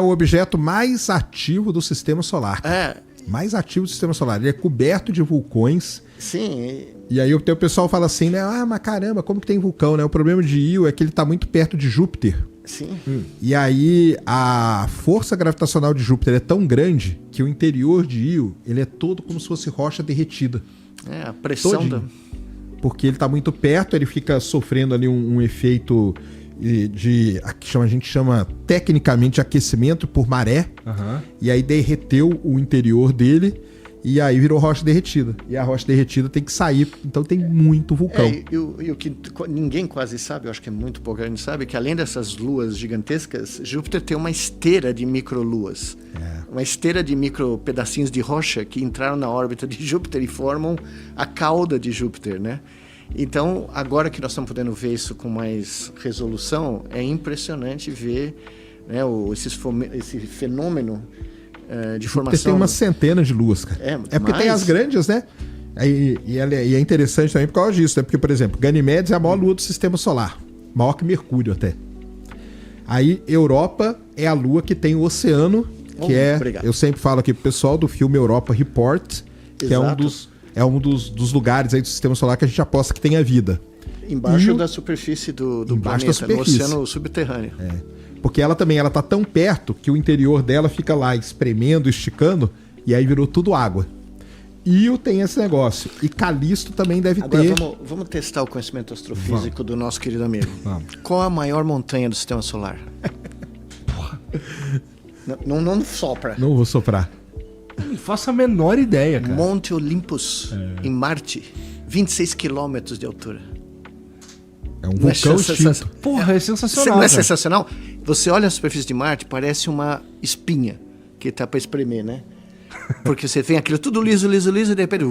o objeto mais ativo do Sistema Solar. Mais ativo do Sistema Solar. Ele é coberto de vulcões. Sim. E aí o pessoal fala assim, né? Ah, mas caramba, como que tem vulcão, né? O problema de Io é que ele está muito perto de Júpiter. Sim. E aí a força gravitacional de Júpiter é tão grande que o interior de Io, ele é todo como se fosse rocha derretida. A pressão Porque ele está muito perto, ele fica sofrendo ali um efeito a gente chama tecnicamente de aquecimento por maré. E aí derreteu o interior dele e aí virou rocha derretida. E a rocha derretida tem que sair, então tem muito vulcão. E o que ninguém quase sabe, eu acho que é muito pouca gente sabe, que além dessas luas gigantescas, Júpiter tem uma esteira de microluas. Uma esteira de micro pedacinhos de rocha que entraram na órbita de Júpiter e formam a cauda de Júpiter, né? Então, agora que nós estamos podendo ver isso com mais resolução, é impressionante ver, né, esse fenômeno de formação. Tem umas centenas de luas, cara. Porque tem as grandes, né? E é interessante também por causa disso, né? Porque, por exemplo, Ganimedes é a maior lua do Sistema Solar. Maior que Mercúrio até. Aí, Europa é a lua que tem o oceano, que obrigado. Eu sempre falo aqui pro pessoal do filme Europa Report, que é um dos lugares aí do Sistema Solar que a gente aposta que tem a vida. Embaixo da superfície do planeta, no oceano subterrâneo. Porque ela também tá tão perto que o interior dela fica lá espremendo, esticando, e aí virou tudo água. Io tem esse negócio. E Calisto também deve ter... Vamos testar o conhecimento astrofísico do nosso querido amigo. Qual a maior montanha do Sistema Solar? Não sopra. Não vou soprar. Não faço a menor ideia, cara. Monte Olympus, em Marte, 26 quilômetros de altura. É um vulcão extinto. Porra, é sensacional. Não é sensacional? Você olha a superfície de Marte, parece uma espinha que tá para espremer, né? Porque você tem aquilo tudo liso, e de repente...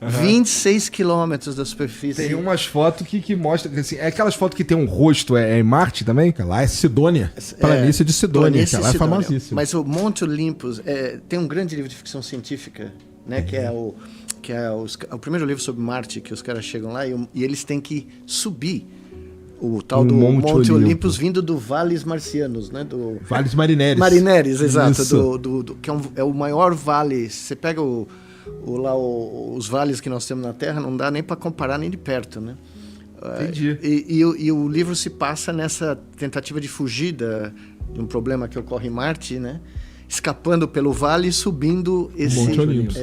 26 quilômetros da superfície. Tem umas fotos que mostram... Assim, é aquelas fotos que tem um rosto, em Marte também? Lá é Sidônia. Planície de Sidônia, que lá é famosíssimo. Mas o Monte Olympus... tem um grande livro de ficção científica, né? Que é o primeiro livro sobre Marte, que os caras chegam lá e eles têm que subir o tal do Monte Olympus vindo do Vales Marcianos, né? Vales Marineris. Marineris, exato. Que é o maior vale. Você pega os vales que nós temos na Terra, não dá nem para comparar nem de perto, né? Entendi. E o livro se passa nessa tentativa de fugir de um problema que ocorre em Marte, né? Escapando pelo vale e subindo esse... Monte Olympus.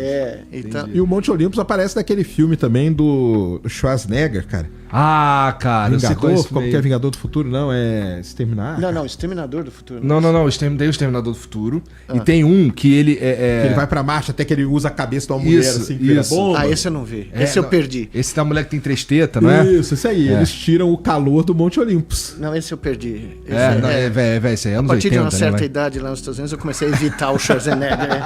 Então... E o Monte Olympus aparece naquele filme também do Schwarzenegger, cara. Ah, cara, Vingador, como que é Vingador do Futuro? Não, é Exterminar? Não, Exterminador do Futuro. Não, tem o Exterminador do Futuro. E tem um que ele Que ele vai pra Marte até que ele usa a cabeça de uma mulher assim, que vira bomba. Esse eu não vi. Esse eu perdi. Esse da mulher que tem 3 tetas, não é? Isso aí. Eles tiram o calor do Monte Olympus. Não, esse eu perdi. Esse aí é anos 80, a partir de uma certa né, idade lá nos Estados Unidos eu comecei a evitar o Schwarzenegger.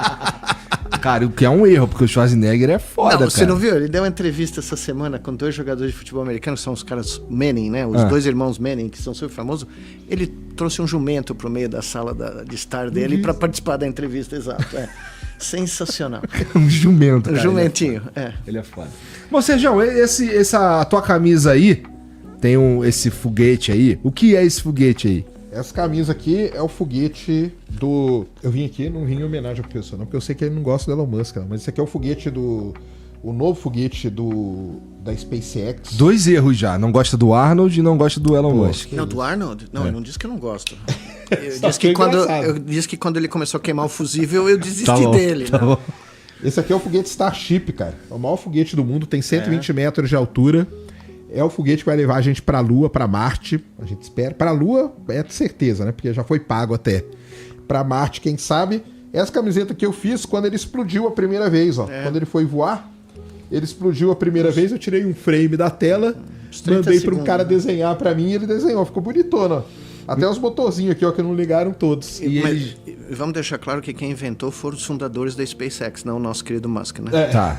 Cara, o que é um erro, porque o Schwarzenegger é foda, cara. Você não viu? Ele deu uma entrevista essa semana com 2 jogadores de futebol americano, são os caras Manning, né? Os 2 irmãos Manning, que são super famosos. Ele trouxe um jumento pro meio da sala de estar dele para participar da entrevista, exato. Sensacional. Um jumento, cara. Um jumentinho, Ele é foda. Bom, Sérgio, a tua camisa aí, tem esse foguete aí. O que é esse foguete aí? Essa camisa aqui é o foguete do... Eu vim aqui, não vim em homenagem ao professor, não, porque eu sei que ele não gosta do Elon Musk, não, mas esse aqui é o foguete o novo foguete da SpaceX. 2 erros já. Não gosta do Arnold e não gosta do Elon Musk. Não, do Arnold? Não, eu não disse que eu não gosto. Eu disse que quando ele começou a queimar o fusível, eu desisti dele. Tá bom. Esse aqui é o foguete Starship, cara. É o maior foguete do mundo, tem 120 metros de altura. É o foguete que vai levar a gente pra Lua, pra Marte. A gente espera. Pra Lua é de certeza, né? Porque já foi pago até. Pra Marte, quem sabe. Essa camiseta que eu fiz quando ele explodiu a primeira vez, ó. Quando ele foi voar, ele explodiu a primeira vez. Eu tirei um frame da tela, mandei para um cara desenhar pra mim e ele desenhou. Ficou bonitona, ó. Até os motorzinhos aqui, ó, que não ligaram todos. Mas vamos deixar claro que quem inventou foram os fundadores da SpaceX, não o nosso querido Musk, né? Tá.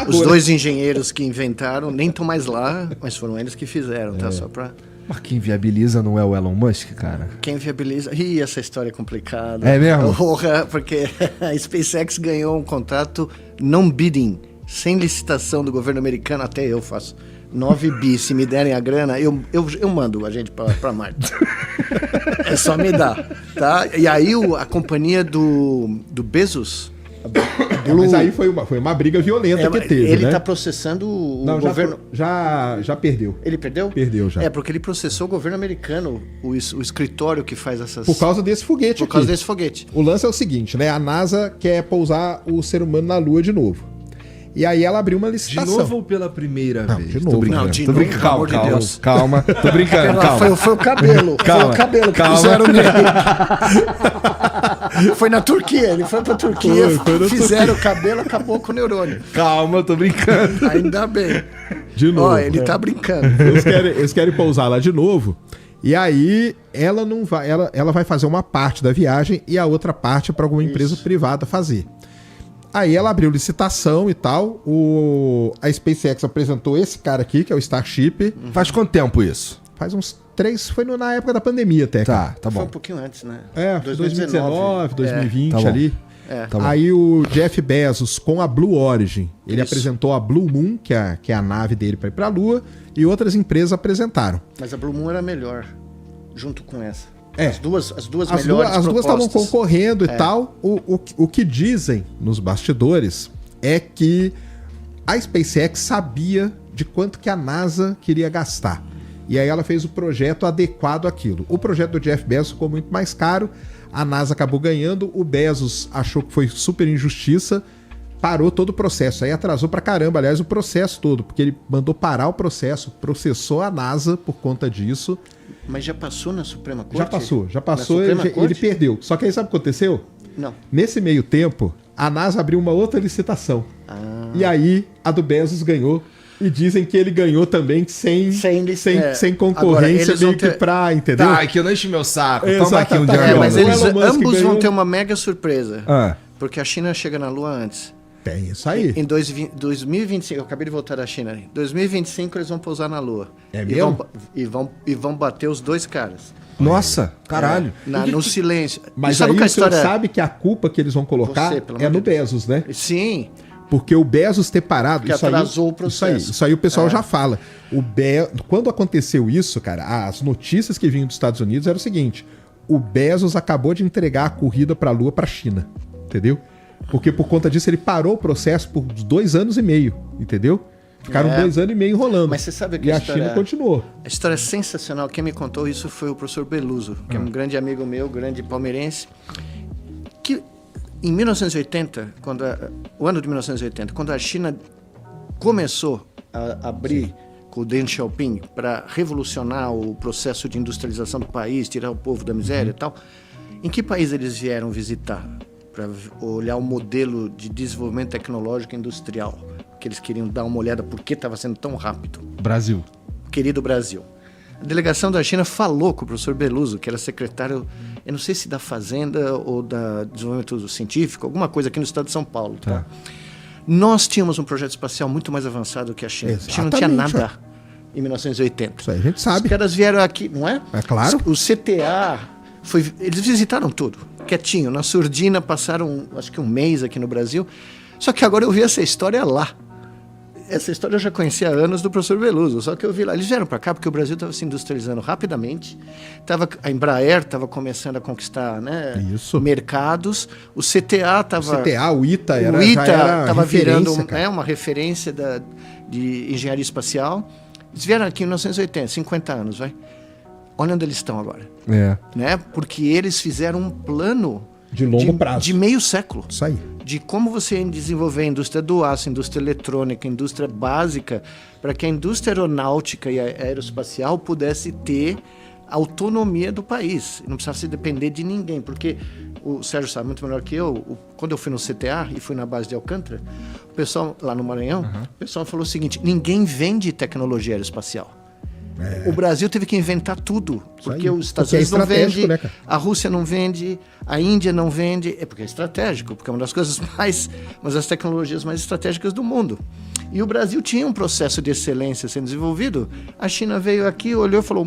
Os 2 engenheiros que inventaram nem estão mais lá, mas foram eles que fizeram, tá? Só pra... Mas quem viabiliza não é o Elon Musk, cara? Quem viabiliza... Ih, essa história é complicada. É mesmo? Porque a SpaceX ganhou um contrato non-bidding, sem licitação do governo americano, até eu faço. 9 bi, se me derem a grana, eu mando a gente pra Marte. É só me dar, tá? E aí a companhia do Bezos... Mas aí foi uma briga violenta que teve, ele né? está processando o Não, governo... já perdeu. Ele perdeu? Perdeu já. É, porque ele processou o governo americano, o escritório que faz essas... Por causa desse foguete Por causa desse foguete. O lance é o seguinte, né? A NASA quer pousar o ser humano na Lua de novo. E aí ela abriu uma De licitação. novo ou pela primeira Não, vez? de novo. Tô brincando. Não, de Tô novo, brincando. pelo amor de Calma, Deus. calma. Tô brincando, calma. Foi o cabelo. Calma, Foi o cabelo que calma. fizeram nele. Foi na Turquia. Ele foi pra Turquia, Foi na fizeram o cabelo, acabou com o neurônio. Calma, tô brincando. Ainda bem. De novo. Ó, ele tá brincando. Eles querem pousar lá de novo. E aí ela não vai, ela vai fazer uma parte da viagem e a outra parte para alguma empresa privada fazer. Aí ela abriu licitação e tal. A SpaceX apresentou esse cara aqui, que é o Starship. Faz quanto tempo isso? Faz uns 3, foi na época da pandemia até. Tá, tá Foi bom. um pouquinho antes, né? 2019, 2020 Tá bom. ali. Tá bom. Aí o Jeff Bezos com a Blue Origin, ele Isso. apresentou a Blue Moon, que é a nave dele para ir para a Lua, e outras empresas apresentaram. Mas a Blue Moon era melhor, junto com essa. É. As duas As melhores duas estavam propostas. concorrendo e tal. O que dizem nos bastidores é que a SpaceX sabia de quanto que a NASA queria gastar. E aí ela fez o projeto adequado àquilo. O projeto do Jeff Bezos ficou muito mais caro, a NASA acabou ganhando, o Bezos achou que foi super injustiça, parou todo o processo. Aí atrasou pra caramba, aliás, o processo todo, porque ele mandou parar o processo, processou a NASA por conta disso. Mas já passou na Suprema Corte? Já passou, Na Suprema ele Corte? perdeu. Só que aí sabe o que aconteceu? Não. Nesse meio tempo, a NASA abriu uma outra licitação. E aí a do Bezos ganhou. E dizem que ele ganhou também sem concorrência, Agora, meio que pra, entendeu? Tá, que eu não enche meu saco. Toma Exato, aqui um tá. diário. Mas O eles Elon Musk ambos vão ganhou. ter uma mega surpresa. Ah, Porque a China chega na Lua antes. Tem isso aí. Em 2025, eu acabei de voltar da China. Em 2025 eles vão pousar na Lua. É E mesmo? e vão bater os dois caras. nossa, caralho. No silêncio. Mas E sabe aí qual é o a senhor história? sabe que a culpa que eles vão colocar Você, pelo é amor no de Deus. Bezos, né? Sim. Porque o Bezos ter parado... Que atrasou o processo. Isso aí o pessoal já fala. Quando aconteceu isso, cara, as notícias que vinham dos Estados Unidos eram o seguinte: o Bezos acabou de entregar a corrida pra Lua pra China, entendeu? Porque por conta disso ele parou o processo por 2 anos e meio, entendeu? Ficaram 2 anos e meio enrolando. Mas você sabe que e a a história- China continuou. A história é sensacional. Quem me contou isso foi o professor Beluso, que é um grande amigo meu, grande palmeirense, que em 1980, o ano de 1980, quando a China começou a abrir com o Deng Xiaoping para revolucionar o processo de industrialização do país, tirar o povo da miséria e tal, em que país eles vieram visitar para olhar o modelo de desenvolvimento tecnológico e industrial? Que eles queriam dar uma olhada por que estava sendo tão rápido. Brasil. Querido Brasil. A delegação da China falou com o professor Beluso, que era secretário, eu não sei se da Fazenda ou da Desenvolvimento Científico, alguma coisa aqui no estado de São Paulo. Tá? Nós tínhamos um projeto espacial muito mais avançado que a China. A China não tinha Exatamente, nada em 1980. Isso aí a gente Os sabe. caras vieram aqui, não é? É claro. O CTA, eles visitaram tudo, quietinho. Na surdina, passaram acho que um mês aqui no Brasil. Só que agora eu vi essa história lá. Essa história eu já conhecia há anos do professor Beluso, só que eu vi lá. Eles vieram para cá porque o Brasil estava se industrializando rapidamente, a Embraer estava começando a conquistar, né, Isso. mercados, o CTA estava... o ITA O ITA estava virando uma referência de engenharia espacial. Eles vieram aqui em 1980, 50 anos, vai. Olha onde eles estão agora. É. Né? Porque eles fizeram um plano De longo prazo. de meio século. Isso aí. De como você desenvolver a indústria do aço, a indústria eletrônica, a indústria básica, para que a indústria aeronáutica e aeroespacial pudesse ter autonomia do país. Não precisasse depender de ninguém, porque o Sérgio sabe muito melhor que eu, quando eu fui no CTA e fui na base de Alcântara, o pessoal lá no Maranhão, o pessoal falou o seguinte: ninguém vende tecnologia aeroespacial. O Brasil teve que inventar tudo, porque aí. os Estados Porque é Unidos não estratégico, vendem, né, cara? a Rússia não vende, a Índia não vende, porque é estratégico, porque é uma das coisas uma das tecnologias mais estratégicas do mundo. E o Brasil tinha um processo de excelência sendo desenvolvido, a China veio aqui, olhou e falou,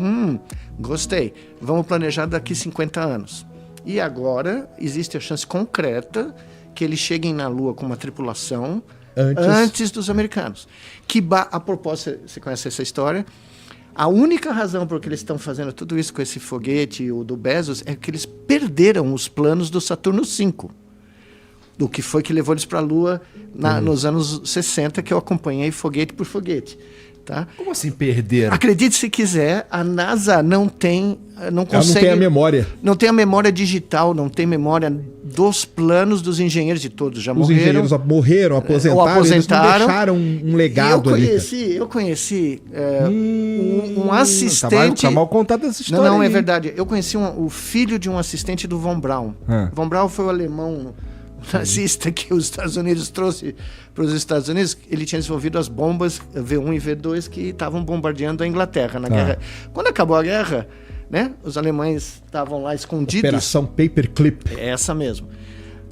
gostei, vamos planejar daqui 50 anos. E agora existe a chance concreta que eles cheguem na Lua com uma tripulação antes dos americanos. A propósito, você conhece essa história? A única razão por que eles estão fazendo tudo isso com esse foguete, o do Bezos, é que eles perderam os planos do Saturno V. Do que foi que levou eles para a Lua nos anos 60, que eu acompanhei foguete por foguete. Tá? Como assim perderam? Acredite se quiser, a NASA não consegue... Ela não tem a memória. Não tem a memória digital, não tem memória dos planos dos engenheiros de todos. Já Os morreram. engenheiros morreram, aposentaram, eles não deixaram um legado ali. Eu conheci um assistente... Tá mal contada essa história. Não, aí. é verdade. Eu conheci o filho de um assistente do Von Braun. Von Braun foi o alemão nazista que os Estados Unidos trouxe para os Estados Unidos. Ele tinha desenvolvido as bombas V1 e V2 que estavam bombardeando a Inglaterra na guerra. Quando acabou a guerra, né, os alemães estavam lá escondidos. Operação Paperclip. É essa mesmo.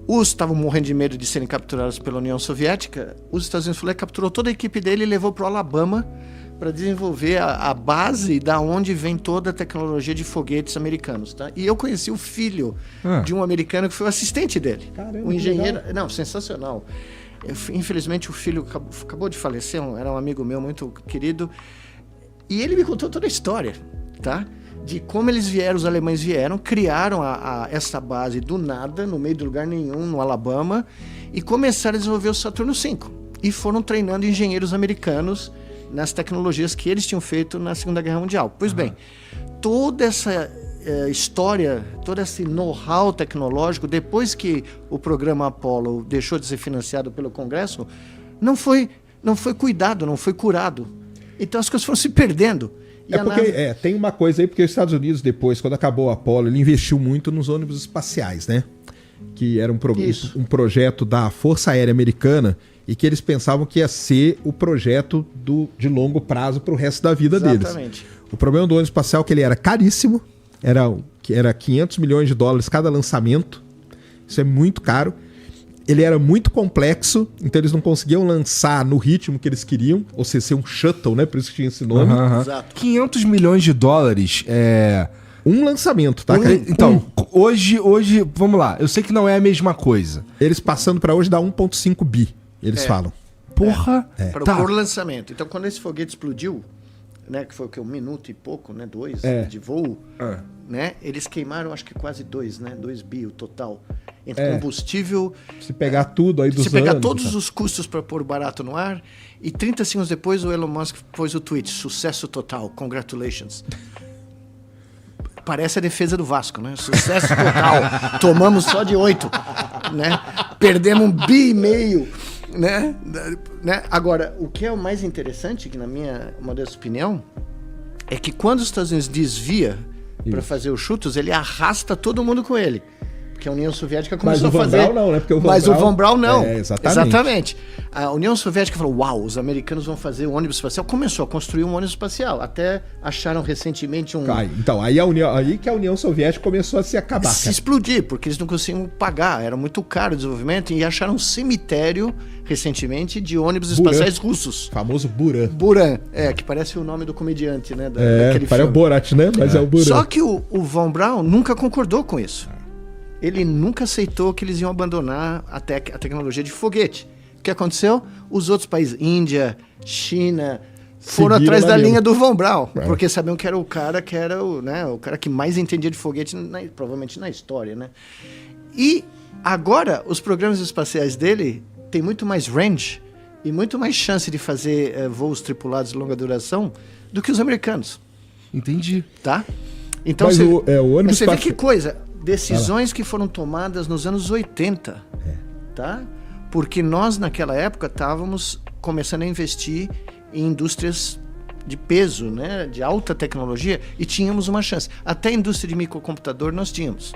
Os estavam morrendo de medo de serem capturados pela União Soviética. Os Estados Unidos capturou toda a equipe dele e levou para o Alabama para desenvolver a base da onde vem toda a tecnologia de foguetes americanos, tá? E eu conheci o filho de um americano que foi o assistente dele. Caramba, um engenheiro... Não, sensacional. Infelizmente o filho acabou de falecer, era um amigo meu muito querido. E ele me contou toda a história, tá? De como eles vieram, os alemães vieram, criaram essa base do nada, no meio de lugar nenhum, no Alabama, e começaram a desenvolver o Saturno V. E foram treinando engenheiros americanos nas tecnologias que eles tinham feito na Segunda Guerra Mundial. Pois bem, toda essa história, todo esse know-how tecnológico, depois que o programa Apollo deixou de ser financiado pelo Congresso, não foi cuidado, não foi curado. Então as coisas foram se perdendo. E tem uma coisa aí, porque os Estados Unidos depois, quando acabou o Apollo, ele investiu muito nos ônibus espaciais, né? Que era um projeto da Força Aérea Americana e que eles pensavam que ia ser o projeto de longo prazo para o resto da vida Exatamente. deles. O problema do ônibus espacial é que ele era caríssimo, era 500 milhões de dólares cada lançamento, isso é muito caro. Ele era muito complexo, então eles não conseguiam lançar no ritmo que eles queriam, ou seja, ser um shuttle, né? Por isso que tinha esse nome. Exato. 500 milhões de dólares é... Um lançamento, tá? Então, hoje, vamos lá, eu sei que não é a mesma coisa. Eles passando para hoje dá 1,5 bi, eles falam. Porra! Por lançamento. Então, quando esse foguete explodiu, né, que foi o que? 1 minuto e pouco, né? 2 de voo, né? Eles queimaram, acho que quase 2, né? 2 bi o total. Entre combustível... Se pegar tudo aí dos anos... Se pegar todos os custos para pôr barato no ar, e 30 segundos depois o Elon Musk pôs o tweet, sucesso total, congratulations. Parece a defesa do Vasco, né? Sucesso total. Tomamos só de 8, né? Perdemos 1,5 bi, né? Agora, o que é o mais interessante, que na minha modesta opinião, é que quando os Estados Unidos desvia para fazer os chutos, ele arrasta todo mundo com ele. Porque a União Soviética começou a fazer... Mas o Von Braun não, né? Porque o Von Braun não. Exatamente. A União Soviética falou, uau, os americanos vão fazer um ônibus espacial. Começou a construir um ônibus espacial. Até acharam recentemente um... Então, aí que a União Soviética começou a se acabar. Se explodir, porque eles não conseguiam pagar. Era muito caro o desenvolvimento. E acharam um cemitério, recentemente, de ônibus espaciais russos. O famoso Buran. Buran, que parece o nome do comediante, né? Daquele parece o Borat, né? Mas é o Buran. Só que o Von Braun nunca concordou com isso. Ele nunca aceitou que eles iam abandonar a tecnologia de foguete. O que aconteceu? Os outros países, Índia, China, foram atrás da linha do Von Braun, porque sabiam que era o cara que era o cara que mais entendia de foguete, provavelmente na história, né? E agora, os programas espaciais dele têm muito mais range e muito mais chance de fazer voos tripulados de longa duração do que os americanos. Entendi. Tá? Então, mas você vê que coisa... Decisões que foram tomadas nos anos 80, tá? Porque nós, naquela época, estávamos começando a investir em indústrias de peso, né? De alta tecnologia, e tínhamos uma chance. Até a indústria de microcomputador nós tínhamos.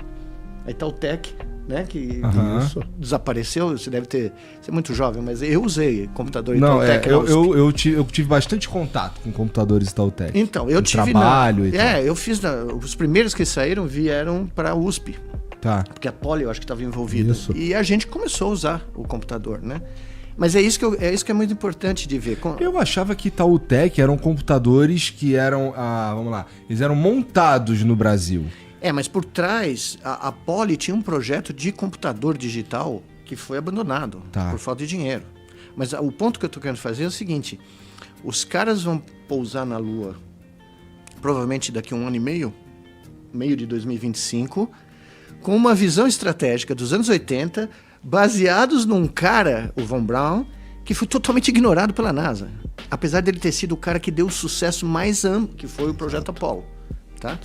A Itautec, né? Que desapareceu, você deve ser muito jovem, mas eu usei computador Itautec. Eu tive bastante contato com computadores Itautec. Então, eu tive trabalho e tal. Eu fiz os primeiros que saíram vieram para a USP. Tá. Porque a Poli, eu acho que estava envolvida. E a gente começou a usar o computador, né? Mas é isso que é muito importante de ver. Eu achava que Itautec eram computadores que eram, eles eram montados no Brasil. Mas por trás, a Poli tinha um projeto de computador digital que foi abandonado por falta de dinheiro. Mas o ponto que eu estou querendo fazer é o seguinte, os caras vão pousar na Lua provavelmente daqui a 1 ano e meio de 2025, com uma visão estratégica dos anos 80, baseados num cara, o Von Braun, que foi totalmente ignorado pela NASA. Apesar dele ter sido o cara que deu o sucesso mais amplo, que foi o Projeto Apollo. Tá?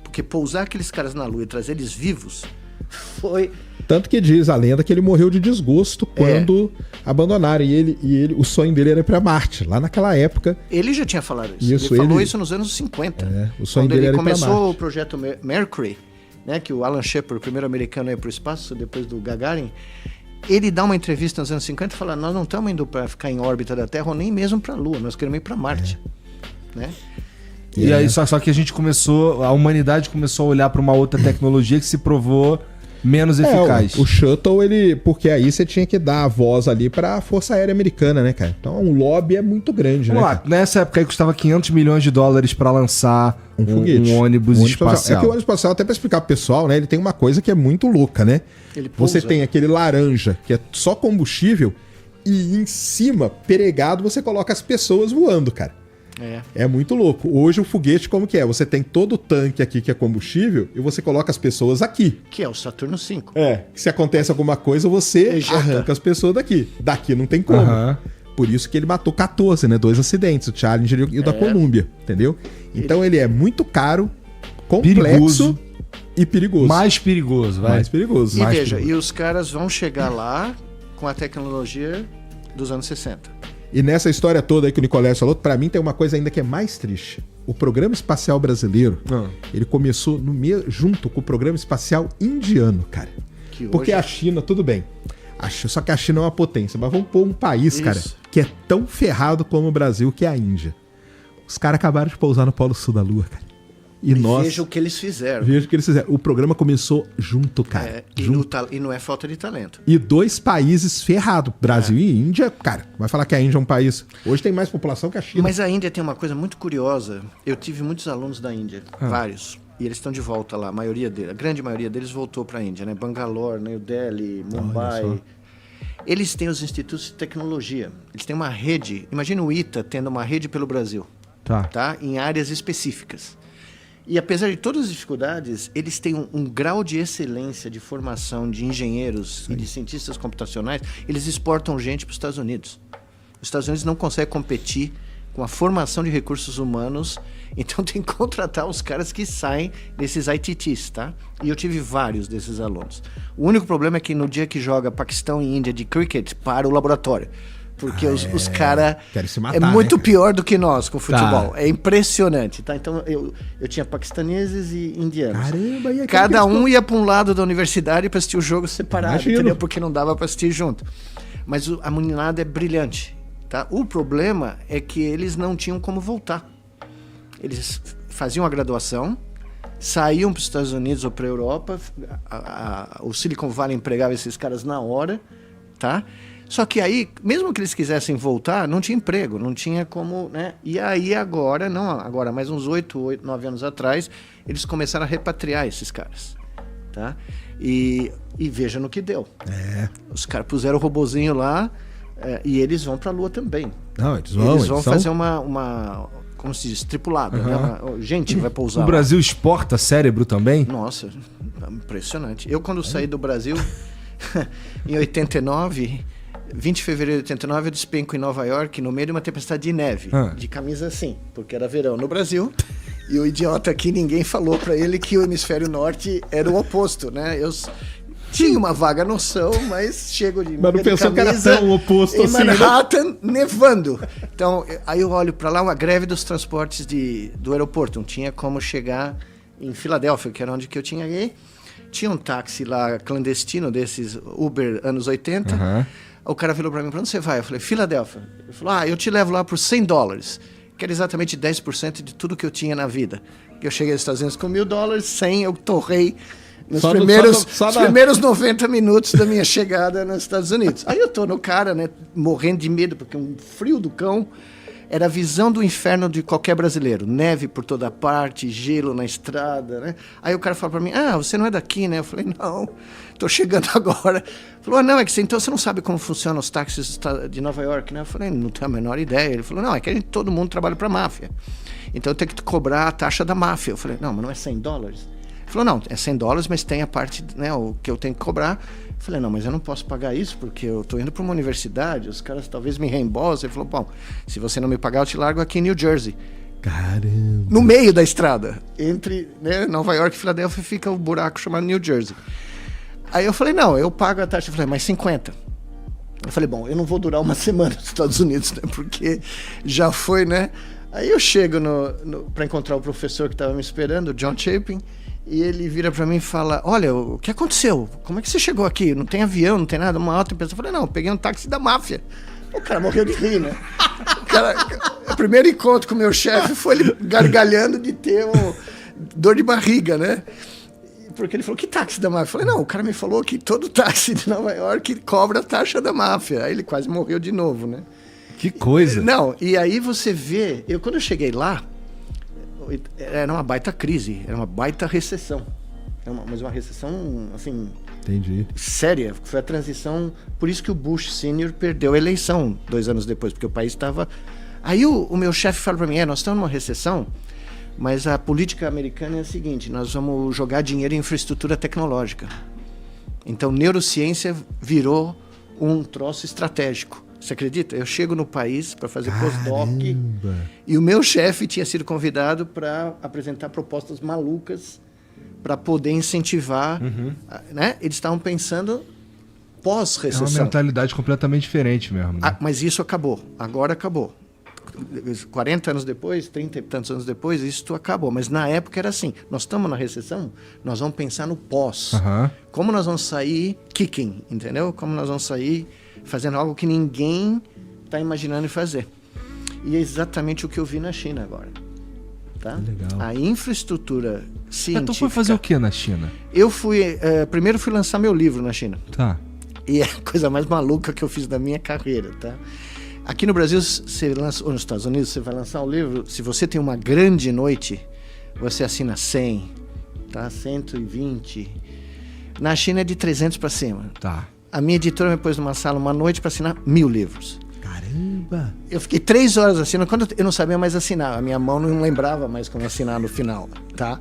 Porque pousar aqueles caras na Lua e trazer eles vivos foi... Tanto que diz a lenda que ele morreu de desgosto quando abandonaram. E ele, o sonho dele era ir pra Marte, lá naquela época. Ele já tinha falado isso. Ele falou isso nos anos 50. O sonho dele era ir pra Marte. Quando ele começou o projeto Mercury, né, que o Alan Shepard, o primeiro americano, ia pro espaço, depois do Gagarin, ele dá uma entrevista nos anos 50 e fala: nós não estamos indo para ficar em órbita da Terra ou nem mesmo para a Lua, nós queremos ir para Marte. Né? E aí, só que a humanidade começou a olhar para uma outra tecnologia que se provou menos eficaz. O Shuttle, porque aí você tinha que dar a voz ali para a Força Aérea Americana, né, cara? Então o lobby é muito grande, Vamos né? lá, nessa época aí custava $500 milhões para lançar um ônibus espacial. É que o ônibus espacial, até para explicar pro pessoal, né, ele tem uma coisa que é muito louca, né? Você tem aquele laranja, que é só combustível, e em cima, peregado, você coloca as pessoas voando, cara. É muito louco. Hoje o foguete, como que é? Você tem todo o tanque aqui que é combustível e você coloca as pessoas aqui. Que é o Saturno V. Se acontece alguma coisa, você arranca as pessoas daqui. Daqui não tem como. Por isso que ele matou 14, né? 2 acidentes, o Challenger e o da Columbia, entendeu? Então ele é muito caro, complexo e perigoso. Mais perigoso, vai. Mais perigoso. E veja, e os caras vão chegar lá com a tecnologia dos anos 60. E nessa história toda aí que o Nicolés falou, pra mim tem uma coisa ainda que é mais triste. O Programa Espacial Brasileiro, ele começou junto com o Programa Espacial Indiano, cara. Porque a China, tudo bem. Só que a China é uma potência. Mas vamos pôr um país, cara, que é tão ferrado como o Brasil, que é a Índia. Os caras acabaram de pousar no Polo Sul da Lua, cara. E veja o que eles fizeram. Veja o que eles fizeram. O programa começou junto, cara. E não é falta de talento. E 2 países ferrados. Brasil e Índia, cara. Vai falar que a Índia é um país... Hoje tem mais população que a China. Mas a Índia tem uma coisa muito curiosa. Eu tive muitos alunos da Índia. Vários. E eles estão de volta lá. A grande maioria deles voltou para a Índia, né? Bangalore, New Delhi, Mumbai. Eles têm os institutos de tecnologia. Eles têm uma rede. Imagina o ITA tendo uma rede pelo Brasil. Tá? Em áreas específicas. E apesar de todas as dificuldades, eles têm um grau de excelência de formação de engenheiros e de cientistas computacionais. Eles exportam gente para os Estados Unidos. Os Estados Unidos não conseguem competir com a formação de recursos humanos, então tem que contratar os caras que saem desses ITTs, tá? E eu tive vários desses alunos. O único problema é que no dia que joga Paquistão e Índia de cricket, para o laboratório. Porque os caras é muito pior do que nós com futebol. É impressionante, tá? Então eu tinha paquistaneses e indianos. Caramba, e cada um ia para um lado da universidade para assistir o jogo separado, entendeu? Porque não dava para assistir junto. Mas a meninada é brilhante, tá? O problema é que eles não tinham como voltar. Eles faziam a graduação, saíam para os Estados Unidos ou para a Europa, o Silicon Valley empregava esses caras na hora, tá? Só que aí, mesmo que eles quisessem voltar, não tinha emprego, não tinha como, né? E aí agora, mais uns 8, 9 anos atrás, eles começaram a repatriar esses caras, tá? E veja no que deu. Os caras puseram o robozinho lá e eles vão para a Lua também. Não, eles vão fazer uma como se diz, tripulado, né? Gente vai pousar. O Brasil exporta cérebro também? Nossa, impressionante. Eu quando saí do Brasil, em 89... 20 de fevereiro de 89, eu despenco em Nova York, no meio de uma tempestade de neve, de camisa assim, porque era verão no Brasil, e o idiota aqui, ninguém falou pra ele que o hemisfério norte era o oposto, né? Eu tinha uma vaga noção, mas chego de mas não pensou que era tão oposto em assim, Manhattan, né? Nevando. Então, aí eu olho pra lá, uma greve dos transportes do aeroporto, não tinha como chegar em Filadélfia, que era onde que eu tinha aí. Tinha um táxi lá, clandestino, desses Uber anos 80, o cara virou pra mim, pra onde você vai? Eu falei, Filadélfia. Ele falou, eu te levo lá por $100, que era exatamente 10% de tudo que eu tinha na vida. Eu cheguei aos Estados Unidos com $1.000, 100 eu torrei nos primeiros 90 minutos da minha chegada nos Estados Unidos. Aí eu tô no cara, né, morrendo de medo, porque um frio do cão. Era a visão do inferno de qualquer brasileiro. Neve por toda parte, gelo na estrada, né? Aí o cara falou para mim, você não é daqui, né? Eu falei, não, tô chegando agora. Falou, não, é que então você não sabe como funcionam os táxis de Nova York, né? Eu falei, não tenho a menor ideia. Ele falou, não, é que todo mundo trabalha para máfia. Então eu tenho que cobrar a taxa da máfia. Eu falei, não, mas não é $100? Ele falou, não, é $100, mas tem a parte, né, o que eu tenho que cobrar. Eu falei, não, mas eu não posso pagar isso porque eu tô indo para uma universidade, os caras talvez me reembolsem. Ele falou, bom, se você não me pagar, eu te largo aqui em New Jersey. Caramba. No meio da estrada. Entre, né, Nova York e Filadélfia fica o buraco chamado New Jersey. Aí eu falei, não, eu pago a taxa. Eu falei, mas 50. Eu falei, bom, eu não vou durar uma semana nos Estados Unidos, né, porque já foi, né? Aí eu chego para encontrar o professor que estava me esperando, o John Chapin, e ele vira para mim e fala, olha, o que aconteceu? Como é que você chegou aqui? Não tem avião, não tem nada, uma alta empresa. Eu falei, não, eu peguei um táxi da máfia. O cara morreu de rir, né? O primeiro encontro com o meu chefe foi ele gargalhando de ter dor de barriga, né? Porque ele falou, que táxi da máfia? Eu falei, não, o cara me falou que todo táxi de Nova York cobra a taxa da máfia. Aí ele quase morreu de novo, né? Que coisa. Não, e aí você vê, quando eu cheguei lá, era uma baita crise, era uma baita recessão. Mas uma recessão, assim... Entendi. Séria. Foi a transição... Por isso que o Bush Sr. perdeu a eleição 2 anos depois, porque o país estava... Aí o meu chefe falou para mim, nós estamos numa recessão, mas a política americana é a seguinte, nós vamos jogar dinheiro em infraestrutura tecnológica. Então, neurociência virou um troço estratégico. Você acredita? Eu chego no país para fazer postdoc e o meu chefe tinha sido convidado para apresentar propostas malucas para poder incentivar, né? Eles estavam pensando pós-recessão. É uma mentalidade completamente diferente mesmo. Né? Mas isso acabou. Agora acabou. 40 anos depois, 30 e tantos anos depois, isso acabou. Mas na época era assim, nós estamos na recessão, nós vamos pensar no pós. Como nós vamos sair kicking, entendeu? Como nós vamos sair fazendo algo que ninguém está imaginando fazer. E é exatamente o que eu vi na China agora. Tá? Legal. A infraestrutura científica... Então foi fazer o que na China? Eu fui... primeiro fui lançar meu livro na China. Tá. E é a coisa mais maluca que eu fiz da minha carreira, tá? Aqui no Brasil, você lança, ou nos Estados Unidos, você vai lançar um livro, se você tem uma grande noite, você assina 100, tá? 120. Na China é de 300 para cima. Tá. A minha editora me pôs numa sala uma noite para assinar 1000 livros. Caramba! Eu fiquei 3 horas assinando, quando eu não sabia mais assinar, a minha mão não lembrava mais como assinar no final, tá?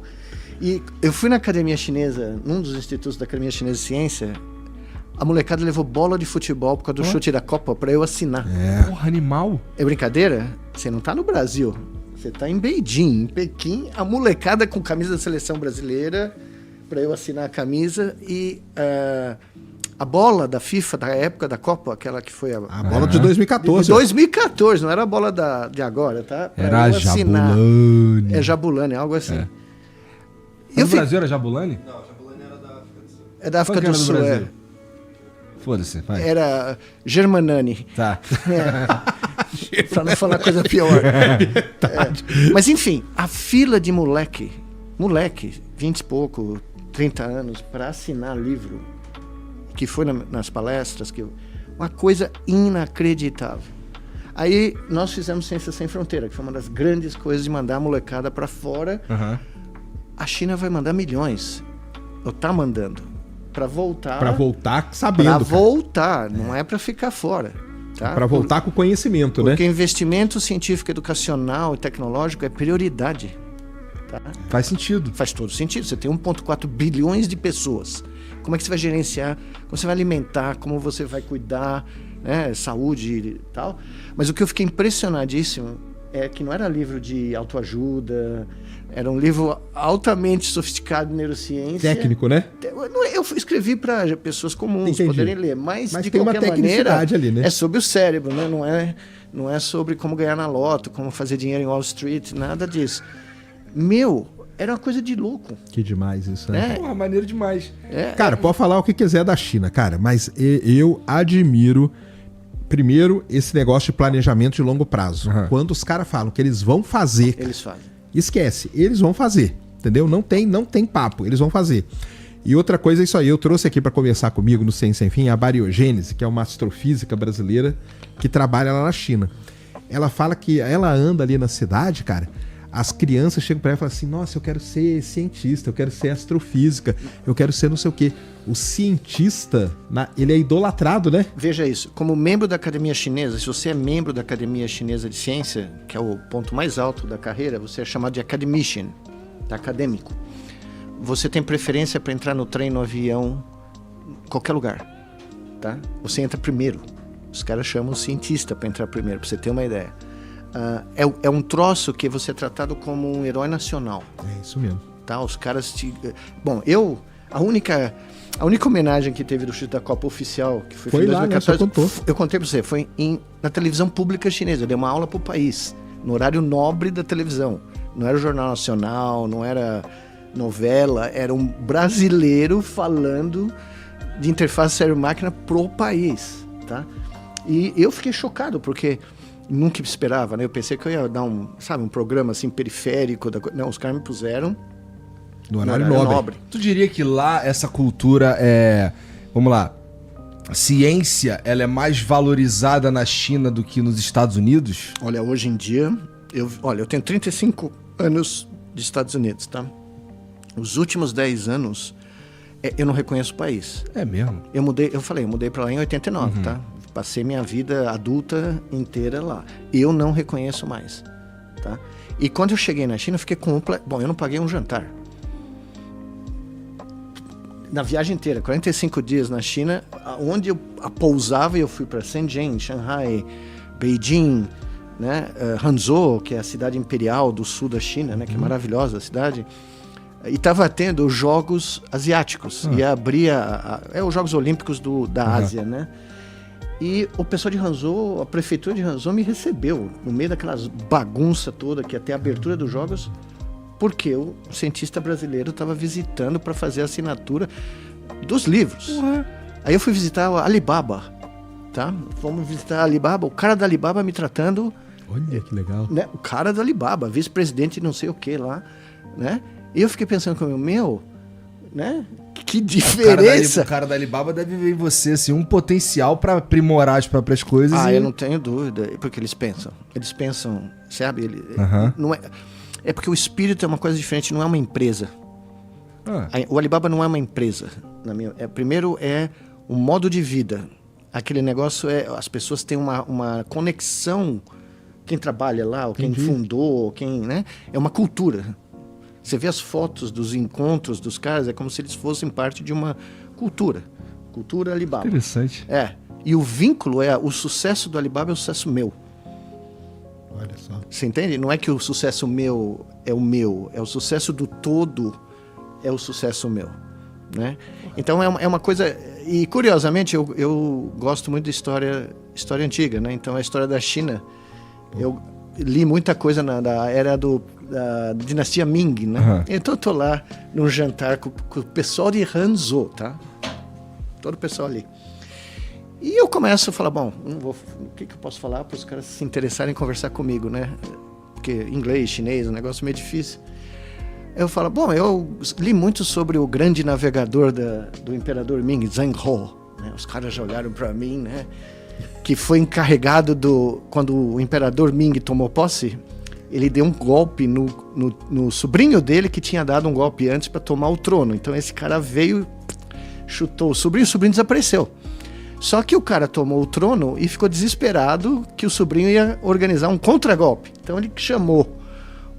E eu fui na academia chinesa, num dos institutos da Academia Chinesa de Ciência, a molecada levou bola de futebol por causa do chute da Copa para eu assinar. Porra, animal. É brincadeira? Você não tá no Brasil, você tá em Beijing, em Pequim, a molecada com camisa da seleção brasileira para eu assinar a camisa e... a bola da FIFA, da época da Copa, aquela que foi a bola de 2014. De 2014, não era a bola de agora, tá? Pra era a Jabulani. É Jabulani, algo assim. É. No Brasil era Jabulani? Não, Jabulani era da África do Sul. É da África do Sul, é. Foda-se, vai. Era Germanani. Tá. Pra não falar coisa pior. Mas enfim, a fila de moleque, 20 e pouco, 30 anos, para assinar livro, que foi nas palestras, uma coisa inacreditável. Aí nós fizemos Ciência Sem Fronteira, que foi uma das grandes coisas de mandar a molecada para fora. A China vai mandar milhões, ou tá mandando, para voltar. Para voltar sabendo. Para voltar, não é para ficar fora. Tá? Para voltar com conhecimento, né? Porque investimento científico, educacional e tecnológico é prioridade. Tá? Faz sentido. Faz todo sentido. Você tem 1,4 bilhões de pessoas. Como é que você vai gerenciar? Como você vai alimentar? Como você vai cuidar? Né? Saúde e tal. Mas o que eu fiquei impressionadíssimo é que não era livro de autoajuda, era um livro altamente sofisticado de neurociência. Técnico, né? Eu escrevi para pessoas comuns poderem ler, mas de tem qualquer uma tecnicidade maneira, ali, né? é sobre o cérebro, né? Não é sobre como ganhar na loto, como fazer dinheiro em Wall Street, nada disso. Era uma coisa de louco. Que demais isso, né? Porra, maneiro demais. Cara, pode falar o que quiser da China, cara, mas eu admiro, primeiro, esse negócio de planejamento de longo prazo. Quando os caras falam que eles vão fazer... Eles fazem. Esquece, eles vão fazer, entendeu? Não tem papo, eles vão fazer. E outra coisa é isso aí, eu trouxe aqui para conversar comigo no Ciência Sem Fim a Bariogênese, que é uma astrofísica brasileira que trabalha lá na China. ela fala que ela anda ali na cidade, cara, as crianças chegam pra ela e falam assim, nossa, eu quero ser cientista, eu quero ser astrofísica, eu quero ser não sei o quê. O cientista, ele é idolatrado, né? Veja isso, como membro da Academia Chinesa, se você é membro da Academia Chinesa de Ciência, que é o ponto mais alto da carreira, você é chamado de academician, acadêmico. Você tem preferência para entrar no trem, no avião, qualquer lugar, tá? Você entra primeiro. Os caras chamam cientista para entrar primeiro, para você ter uma ideia. É um troço que você é tratado como um herói nacional. É isso mesmo. Tá? Os caras te... Bom, a única homenagem que teve do chute da Copa oficial, que foi em 2014, eu contei para você, foi na televisão pública chinesa. Eu dei uma aula para o país, no horário nobre da televisão. Não era o Jornal Nacional, não era novela, era um brasileiro falando de interface cérebro-máquina pro país, tá? E eu fiquei chocado, porque nunca esperava, né? Eu pensei que eu ia dar um programa assim periférico. Não, os caras me puseram no horário nobre. Tu diria que lá essa cultura é... Vamos lá. Ciência, ela é mais valorizada na China do que nos Estados Unidos? Olha, hoje em dia... eu tenho 35 anos de Estados Unidos, tá? Os últimos 10 anos, eu não reconheço o país. É mesmo? Eu mudei pra lá em 89, tá? Passei minha vida adulta inteira lá. Eu não reconheço mais, tá? E quando eu cheguei na China, eu fiquei Bom, eu não paguei um jantar. Na viagem inteira, 45 dias na China, onde eu pousava, eu fui para Shenzhen, Shanghai, Beijing, né? Hangzhou, que é a cidade imperial do sul da China, né? Que é maravilhosa a cidade. E estava tendo os Jogos Asiáticos. E abria os Jogos Olímpicos da Ásia, né? E o pessoal de Hangzhou, a prefeitura de Hangzhou me recebeu no meio daquelas bagunça toda que até a abertura dos Jogos, porque o cientista brasileiro estava visitando para fazer a assinatura dos livros. Aí eu fui visitar a Alibaba, tá? Fomos visitar a Alibaba, o cara da Alibaba me tratando... Olha que legal. Né? O cara da Alibaba, vice-presidente não sei o que lá, né? E eu fiquei pensando comigo, né? Que diferença! O cara da Alibaba deve ver em você assim, um potencial para aprimorar as próprias coisas. Eu não tenho dúvida, porque eles pensam, sabe? Não é porque o espírito é uma coisa diferente, não é uma empresa. O Alibaba não é uma empresa. Primeiro é um modo de vida. Aquele negócio as pessoas têm uma conexão. Quem trabalha lá, ou quem fundou, né? É uma cultura. Você vê as fotos dos encontros dos caras, é como se eles fossem parte de uma cultura. Cultura Alibaba. Interessante. E o vínculo o sucesso do Alibaba é o sucesso meu. Olha só. Você entende? Não é que o sucesso meu é o meu, é o sucesso do todo é o sucesso meu, né? Então é uma coisa... E curiosamente eu gosto muito de história antiga, né? Então a história da China, eu li muita coisa da era da dinastia Ming, né? Então eu tô lá num jantar com o pessoal de Hangzhou, tá? Todo o pessoal ali. E eu começo a falar, o que eu posso falar para os caras se interessarem em conversar comigo, né? Porque inglês, chinês, é um negócio meio difícil. Eu falo, eu li muito sobre o grande navegador do imperador Ming, Zheng He, né? Os caras já olharam para mim, né? Que foi encarregado quando o imperador Ming tomou posse, ele deu um golpe no sobrinho dele, que tinha dado um golpe antes para tomar o trono. Então esse cara veio, chutou o sobrinho desapareceu. Só que o cara tomou o trono e ficou desesperado que o sobrinho ia organizar um contragolpe. Então ele chamou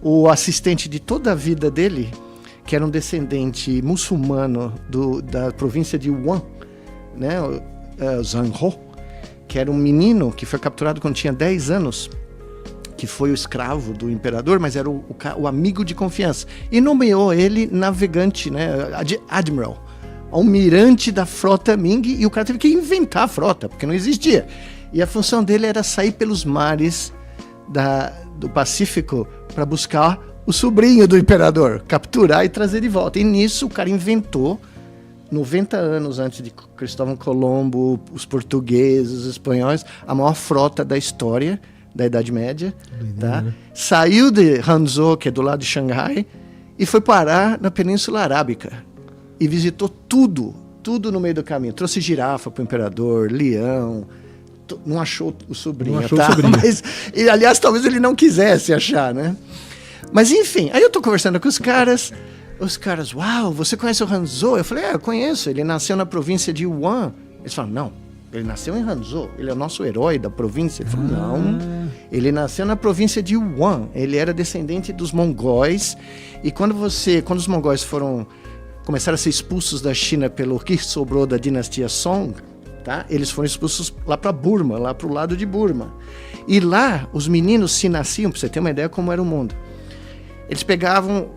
o assistente de toda a vida dele, que era um descendente muçulmano da província de Wuhan, né? Zheng He, que era um menino que foi capturado quando tinha 10 anos, que foi o escravo do imperador, mas era o amigo de confiança. E nomeou ele navegante, né? Admiral, almirante da frota Ming, e o cara teve que inventar a frota, porque não existia. E a função dele era sair pelos mares do Pacífico para buscar o sobrinho do imperador, capturar e trazer de volta. E nisso o cara inventou, 90 anos antes de Cristóvão Colombo, os portugueses, os espanhóis, a maior frota da história da Idade Média. Tá? Saiu de Hangzhou, que é do lado de Xangai, e foi parar na Península Arábica. E visitou tudo no meio do caminho. Trouxe girafa para o imperador, leão, não achou o sobrinho, Não achou tá? o sobrinho. Mas, e, aliás, talvez ele não quisesse achar, né? Mas enfim, aí eu tô conversando com os caras, uau, você conhece o Hanzhou? Eu falei, eu conheço, ele nasceu na província de Wuhan. Eles falam, não, ele nasceu em Hanzhou, ele é o nosso herói da província. Eu falei, não, ele nasceu na província de Wuhan, ele era descendente dos mongóis, e quando os mongóis começaram a ser expulsos da China pelo que sobrou da dinastia Song, tá? Eles foram expulsos lá para Burma, lá para o lado de Burma. E lá, os meninos se nasciam, para você ter uma ideia como era o mundo. Eles pegavam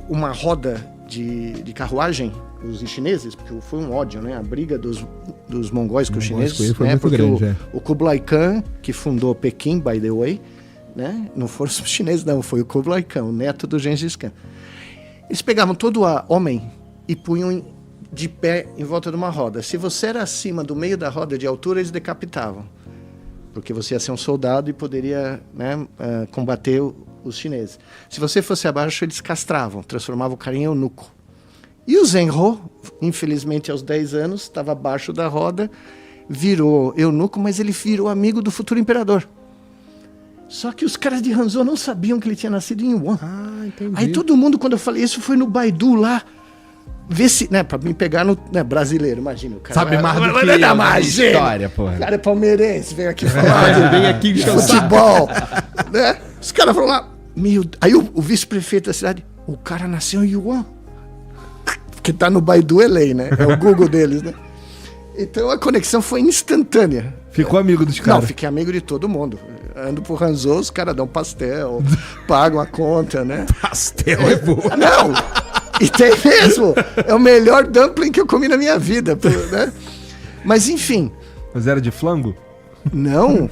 uma roda de carruagem, os chineses, porque foi um ódio, né? A briga dos mongóis com os chineses. Foi né? muito porque grande, o Kublai Khan, que fundou Pequim, by the way, né? Não foram os chineses, não. Foi o Kublai Khan, o neto do Gengis Khan. Eles pegavam todo homem e punham de pé em volta de uma roda. Se você era acima do meio da roda de altura, eles decapitavam. Porque você ia ser um soldado e poderia, né, combater os chineses. Se você fosse abaixo, eles castravam, transformavam o cara em eunuco. E o Zhenhou, infelizmente aos 10 anos, estava abaixo da roda, virou eunuco, mas ele virou amigo do futuro imperador. Só que os caras de Hanzhou não sabiam que ele tinha nascido em Wuhan. Entendi. Aí todo mundo, quando eu falei isso, foi no Baidu lá, ver se, né, pra me pegar no brasileiro, imagina. O cara Sabe mais do que não, eu imagina. história, porra. O cara é palmeirense, vem aqui falar Vem aqui de encher o saco. futebol. Né? Os caras foram lá, aí o vice-prefeito da cidade, o cara nasceu em Wuhan. Porque tá no Baidu é lei, né? É o Google deles, né? Então a conexão foi instantânea. Ficou amigo dos Não, caras. fiquei amigo de todo mundo. Ando por Hanzhou, os caras dão pastel, pagam a conta, né? Pastel é bom. Não! E tem mesmo! É o melhor dumpling que eu comi na minha vida, né? Mas enfim, Mas era de flango? não.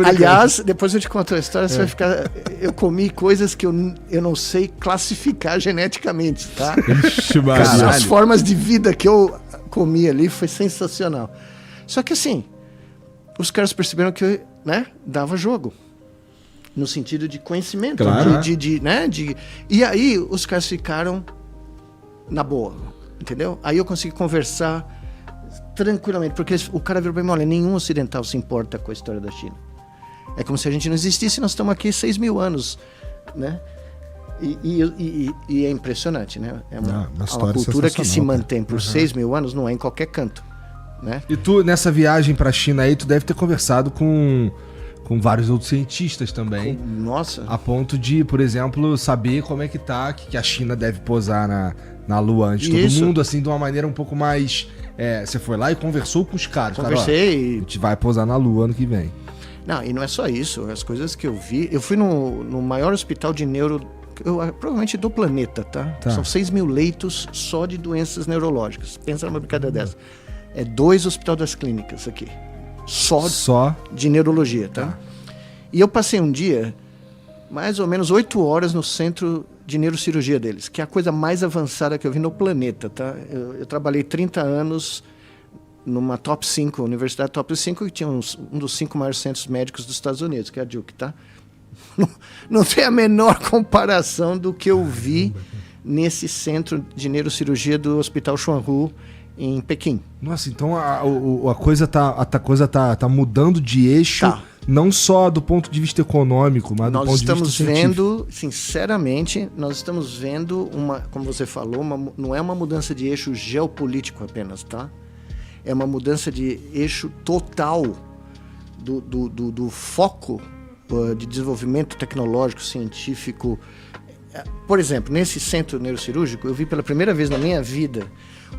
Aliás, depois eu te conto a história, você vai ficar... Eu comi coisas que eu não sei classificar geneticamente, tá? Ixi, Maria. As formas de vida que eu comi ali foi sensacional. Só que assim, os caras perceberam que eu, né, dava jogo. No sentido de conhecimento. Claro. Né, e aí os caras ficaram na boa, entendeu? Aí eu consegui conversar tranquilamente, porque o cara virou pra mim, olha, nenhum ocidental se importa com a história da China. É como se a gente não existisse, nós estamos aqui 6.000 anos, né? E é impressionante, né? É uma cultura que se mantém por 6.000 anos, não é em qualquer canto, né? E tu, nessa viagem pra China aí, tu deve ter conversado com vários outros cientistas também. Nossa. A ponto de, por exemplo, saber como é que tá, que a China deve posar na Lua antes de todo mundo, assim, de uma maneira um pouco mais... você foi lá e conversou com os caras. Conversei. Cara, ó, a gente vai posar na Lua ano que vem. Não, e não é só isso. As coisas que eu vi... Eu fui no maior hospital de neuro... provavelmente do planeta, tá? São 6.000 leitos só de doenças neurológicas. Pensa numa brincadeira dessa. É 2 hospitais das clínicas aqui. Só de neurologia, tá? E eu passei um dia, mais ou menos 8 horas no centro de neurocirurgia deles, que é a coisa mais avançada que eu vi no planeta, tá? Eu trabalhei 30 anos numa top 5, universidade top 5, que tinha um dos 5 maiores centros médicos dos Estados Unidos, que é a Duke, tá? Não tem a menor comparação do que eu vi nesse centro de neurocirurgia do Hospital Xuanhu, em Pequim. Nossa, então a coisa tá mudando de eixo, não só do ponto de vista econômico, mas do ponto de vista científico. Nós estamos vendo, sinceramente, como você falou, não é uma mudança de eixo geopolítico apenas, tá? É uma mudança de eixo total do foco de desenvolvimento tecnológico, científico. Por exemplo, nesse centro neurocirúrgico, eu vi pela primeira vez na minha vida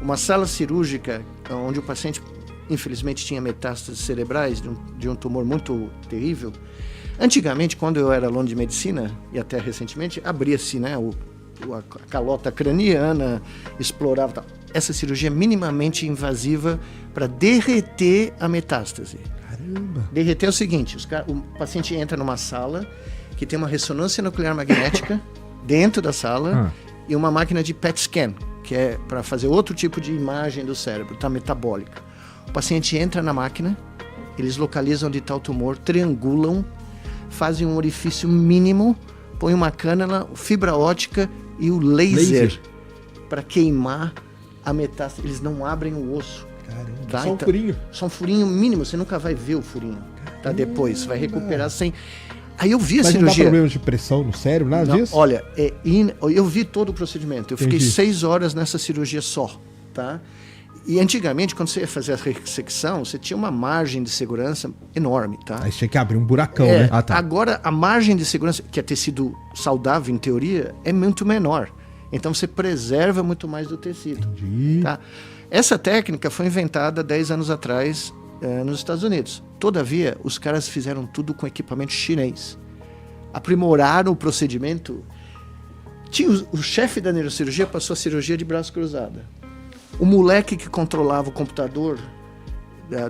uma sala cirúrgica onde o paciente, infelizmente, tinha metástases cerebrais de um tumor muito terrível. Antigamente, quando eu era aluno de medicina, e até recentemente, abria-se, né, a calota craniana, explorava... Tal. Essa cirurgia é minimamente invasiva para derreter a metástase. Caramba! Derreter é o seguinte, o paciente entra numa sala que tem uma ressonância nuclear magnética dentro da sala e uma máquina de PET scan, que é para fazer outro tipo de imagem do cérebro, tá, metabólica. O paciente entra na máquina, eles localizam onde está o tumor, triangulam, fazem um orifício mínimo, põem uma cânula, fibra ótica e o laser. Para queimar a metástase. Eles não abrem o osso. Caramba, tá? só um furinho? Só um furinho mínimo, você nunca vai ver o furinho. Tá? Depois, você vai recuperar sem... Aí eu vi a cirurgia... Mas não dá problema de pressão no cérebro, nada disso? Olha, eu vi todo o procedimento. Eu fiquei 6 horas nessa cirurgia só, tá? E antigamente, quando você ia fazer a ressecção, você tinha uma margem de segurança enorme, tá? Aí você tinha que abrir um buracão, né? Agora, a margem de segurança, que é tecido saudável, em teoria, é muito menor. Então, você preserva muito mais do tecido. Entendi. Tá? Essa técnica foi inventada 10 anos atrás nos Estados Unidos. Todavia, os caras fizeram tudo com equipamento chinês. Aprimoraram o procedimento. O chefe da neurocirurgia passou a cirurgia de braço cruzado. O moleque que controlava o computador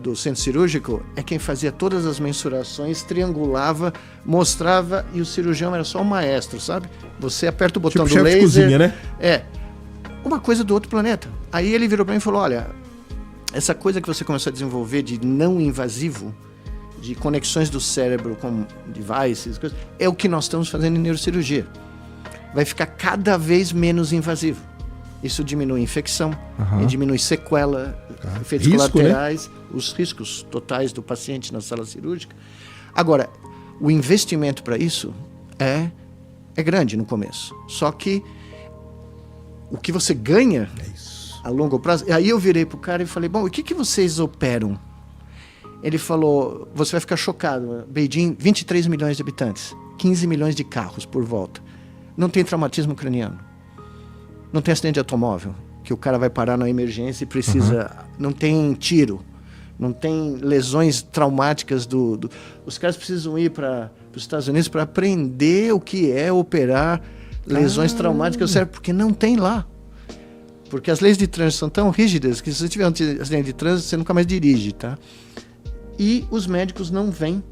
do centro cirúrgico é quem fazia todas as mensurações, triangulava, mostrava, e o cirurgião era só um maestro, sabe? Você aperta o botão do laser... cozinha, né? Uma coisa do outro planeta. Aí ele virou para mim e falou, olha, essa coisa que você começou a desenvolver de não invasivo, de conexões do cérebro com devices, coisas, é o que nós estamos fazendo em neurocirurgia. Vai ficar cada vez menos invasivo. Isso diminui infecção, e diminui sequela, efeitos colaterais, né? Os riscos totais do paciente na sala cirúrgica. Agora, o investimento para isso é grande no começo. Só que o que você ganha a longo prazo... Aí eu virei pro cara e falei, bom, o que vocês operam? Ele falou, você vai ficar chocado, Beijing, 23 milhões de habitantes, 15 milhões de carros por volta. Não tem traumatismo craniano. Não tem acidente de automóvel, que o cara vai parar na emergência e precisa... Não tem tiro, não tem lesões traumáticas Os caras precisam ir para os Estados Unidos para aprender o que é operar lesões traumáticas do cérebro, porque não tem lá. Porque as leis de trânsito são tão rígidas que se você tiver um acidente de trânsito, você nunca mais dirige, tá? E os médicos não veem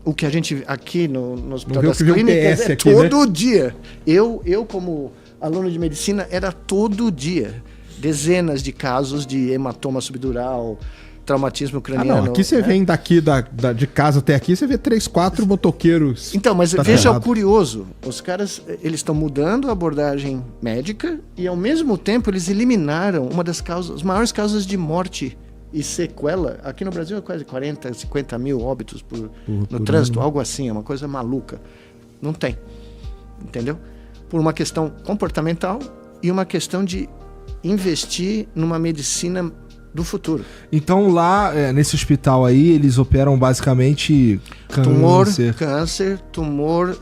o que a gente aqui no Hospital das Clínicas é aqui, todo dia. Eu como aluno de medicina, era todo dia. Dezenas de casos de hematoma subdural, traumatismo craniano. Aqui você vem daqui de casa até aqui, você vê 3, 4 motoqueiros. Então, mas veja o curioso. Os caras, eles estão mudando a abordagem médica e, ao mesmo tempo, eles eliminaram uma das causas, as maiores causas de morte e sequela. Aqui no Brasil é quase 40, 50 mil óbitos no trânsito, algo assim, é uma coisa maluca. Não tem. Entendeu? Por uma questão comportamental e uma questão de investir numa medicina do futuro. Então lá, nesse hospital aí, eles operam basicamente câncer, tumor,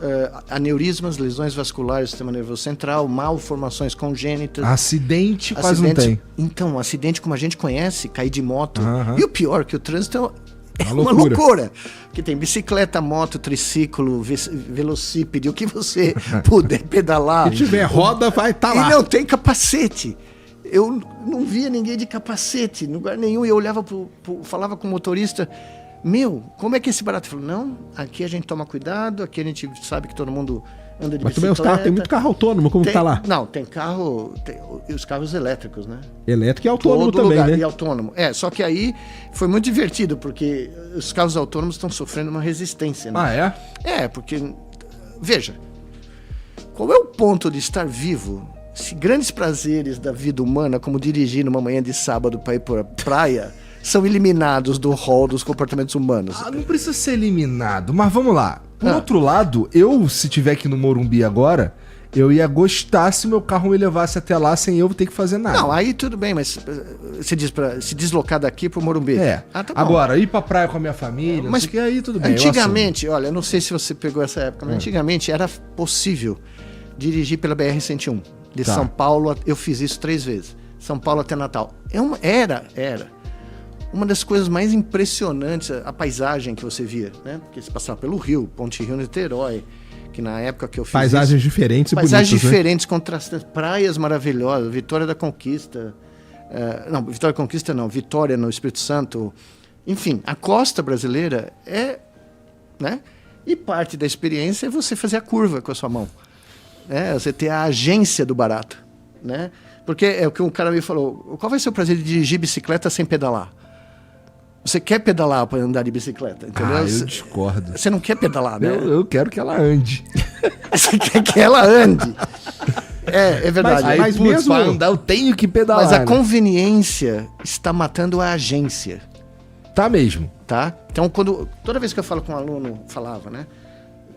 aneurismas, lesões vasculares do sistema nervoso central, malformações congênitas. Acidente quase não tem. Então, acidente como a gente conhece, cair de moto. E o pior, que o trânsito é uma loucura. Que tem bicicleta, moto, triciclo, velocípede, o que você puder pedalar. Se tiver roda, vai estar lá. E não tem capacete. Eu não via ninguém de capacete em lugar nenhum. E eu olhava falava com o motorista, como é que é esse barato? Ele falou, não, aqui a gente toma cuidado, aqui a gente sabe que todo mundo anda de bicicleta. Mas também tem muito carro autônomo, como tá lá? Não, tem carro, os carros elétricos, né? Elétrico e autônomo também, né? E autônomo. Só que aí foi muito divertido, porque os carros autônomos estão sofrendo uma resistência, né? Porque, veja, qual é o ponto de estar vivo se grandes prazeres da vida humana, como dirigir numa manhã de sábado para ir para a praia, são eliminados do rol dos comportamentos humanos? Não precisa ser eliminado, mas vamos lá. Por outro lado, se tiver aqui no Morumbi agora, eu ia gostar se meu carro me levasse até lá sem eu ter que fazer nada. Não, aí tudo bem, mas você diz para se deslocar daqui pro Morumbi. Tá bom. Agora, ir pra praia com a minha família, mas que aí tudo bem. Antigamente, olha, eu não sei se você pegou essa época, mas antigamente era possível dirigir pela BR-101. De São Paulo, eu fiz isso 3 vezes. São Paulo até Natal. Era uma das coisas mais impressionantes, a paisagem que você via, né? Porque você passava pelo Rio, Ponte Rio-Niterói, que na época que eu fiz paisagens diferentes e bonitas, paisagens diferentes, contrastantes, praias maravilhosas, Vitória da Conquista. Vitória da Conquista não, Vitória no Espírito Santo. Enfim, a costa brasileira né? E parte da experiência é você fazer a curva com a sua mão. Você ter a agência do barato, né? Porque é o que um cara me falou, qual vai ser o prazer de dirigir bicicleta sem pedalar? Você quer pedalar para andar de bicicleta, entendeu? Eu discordo. Você não quer pedalar, né? Eu quero que ela ande. Você quer que ela ande. É verdade. Mas mesmo andar, eu tenho que pedalar. Mas a conveniência está matando a agência. Tá mesmo. Tá? Então, toda vez que eu falo com um aluno, falava, né?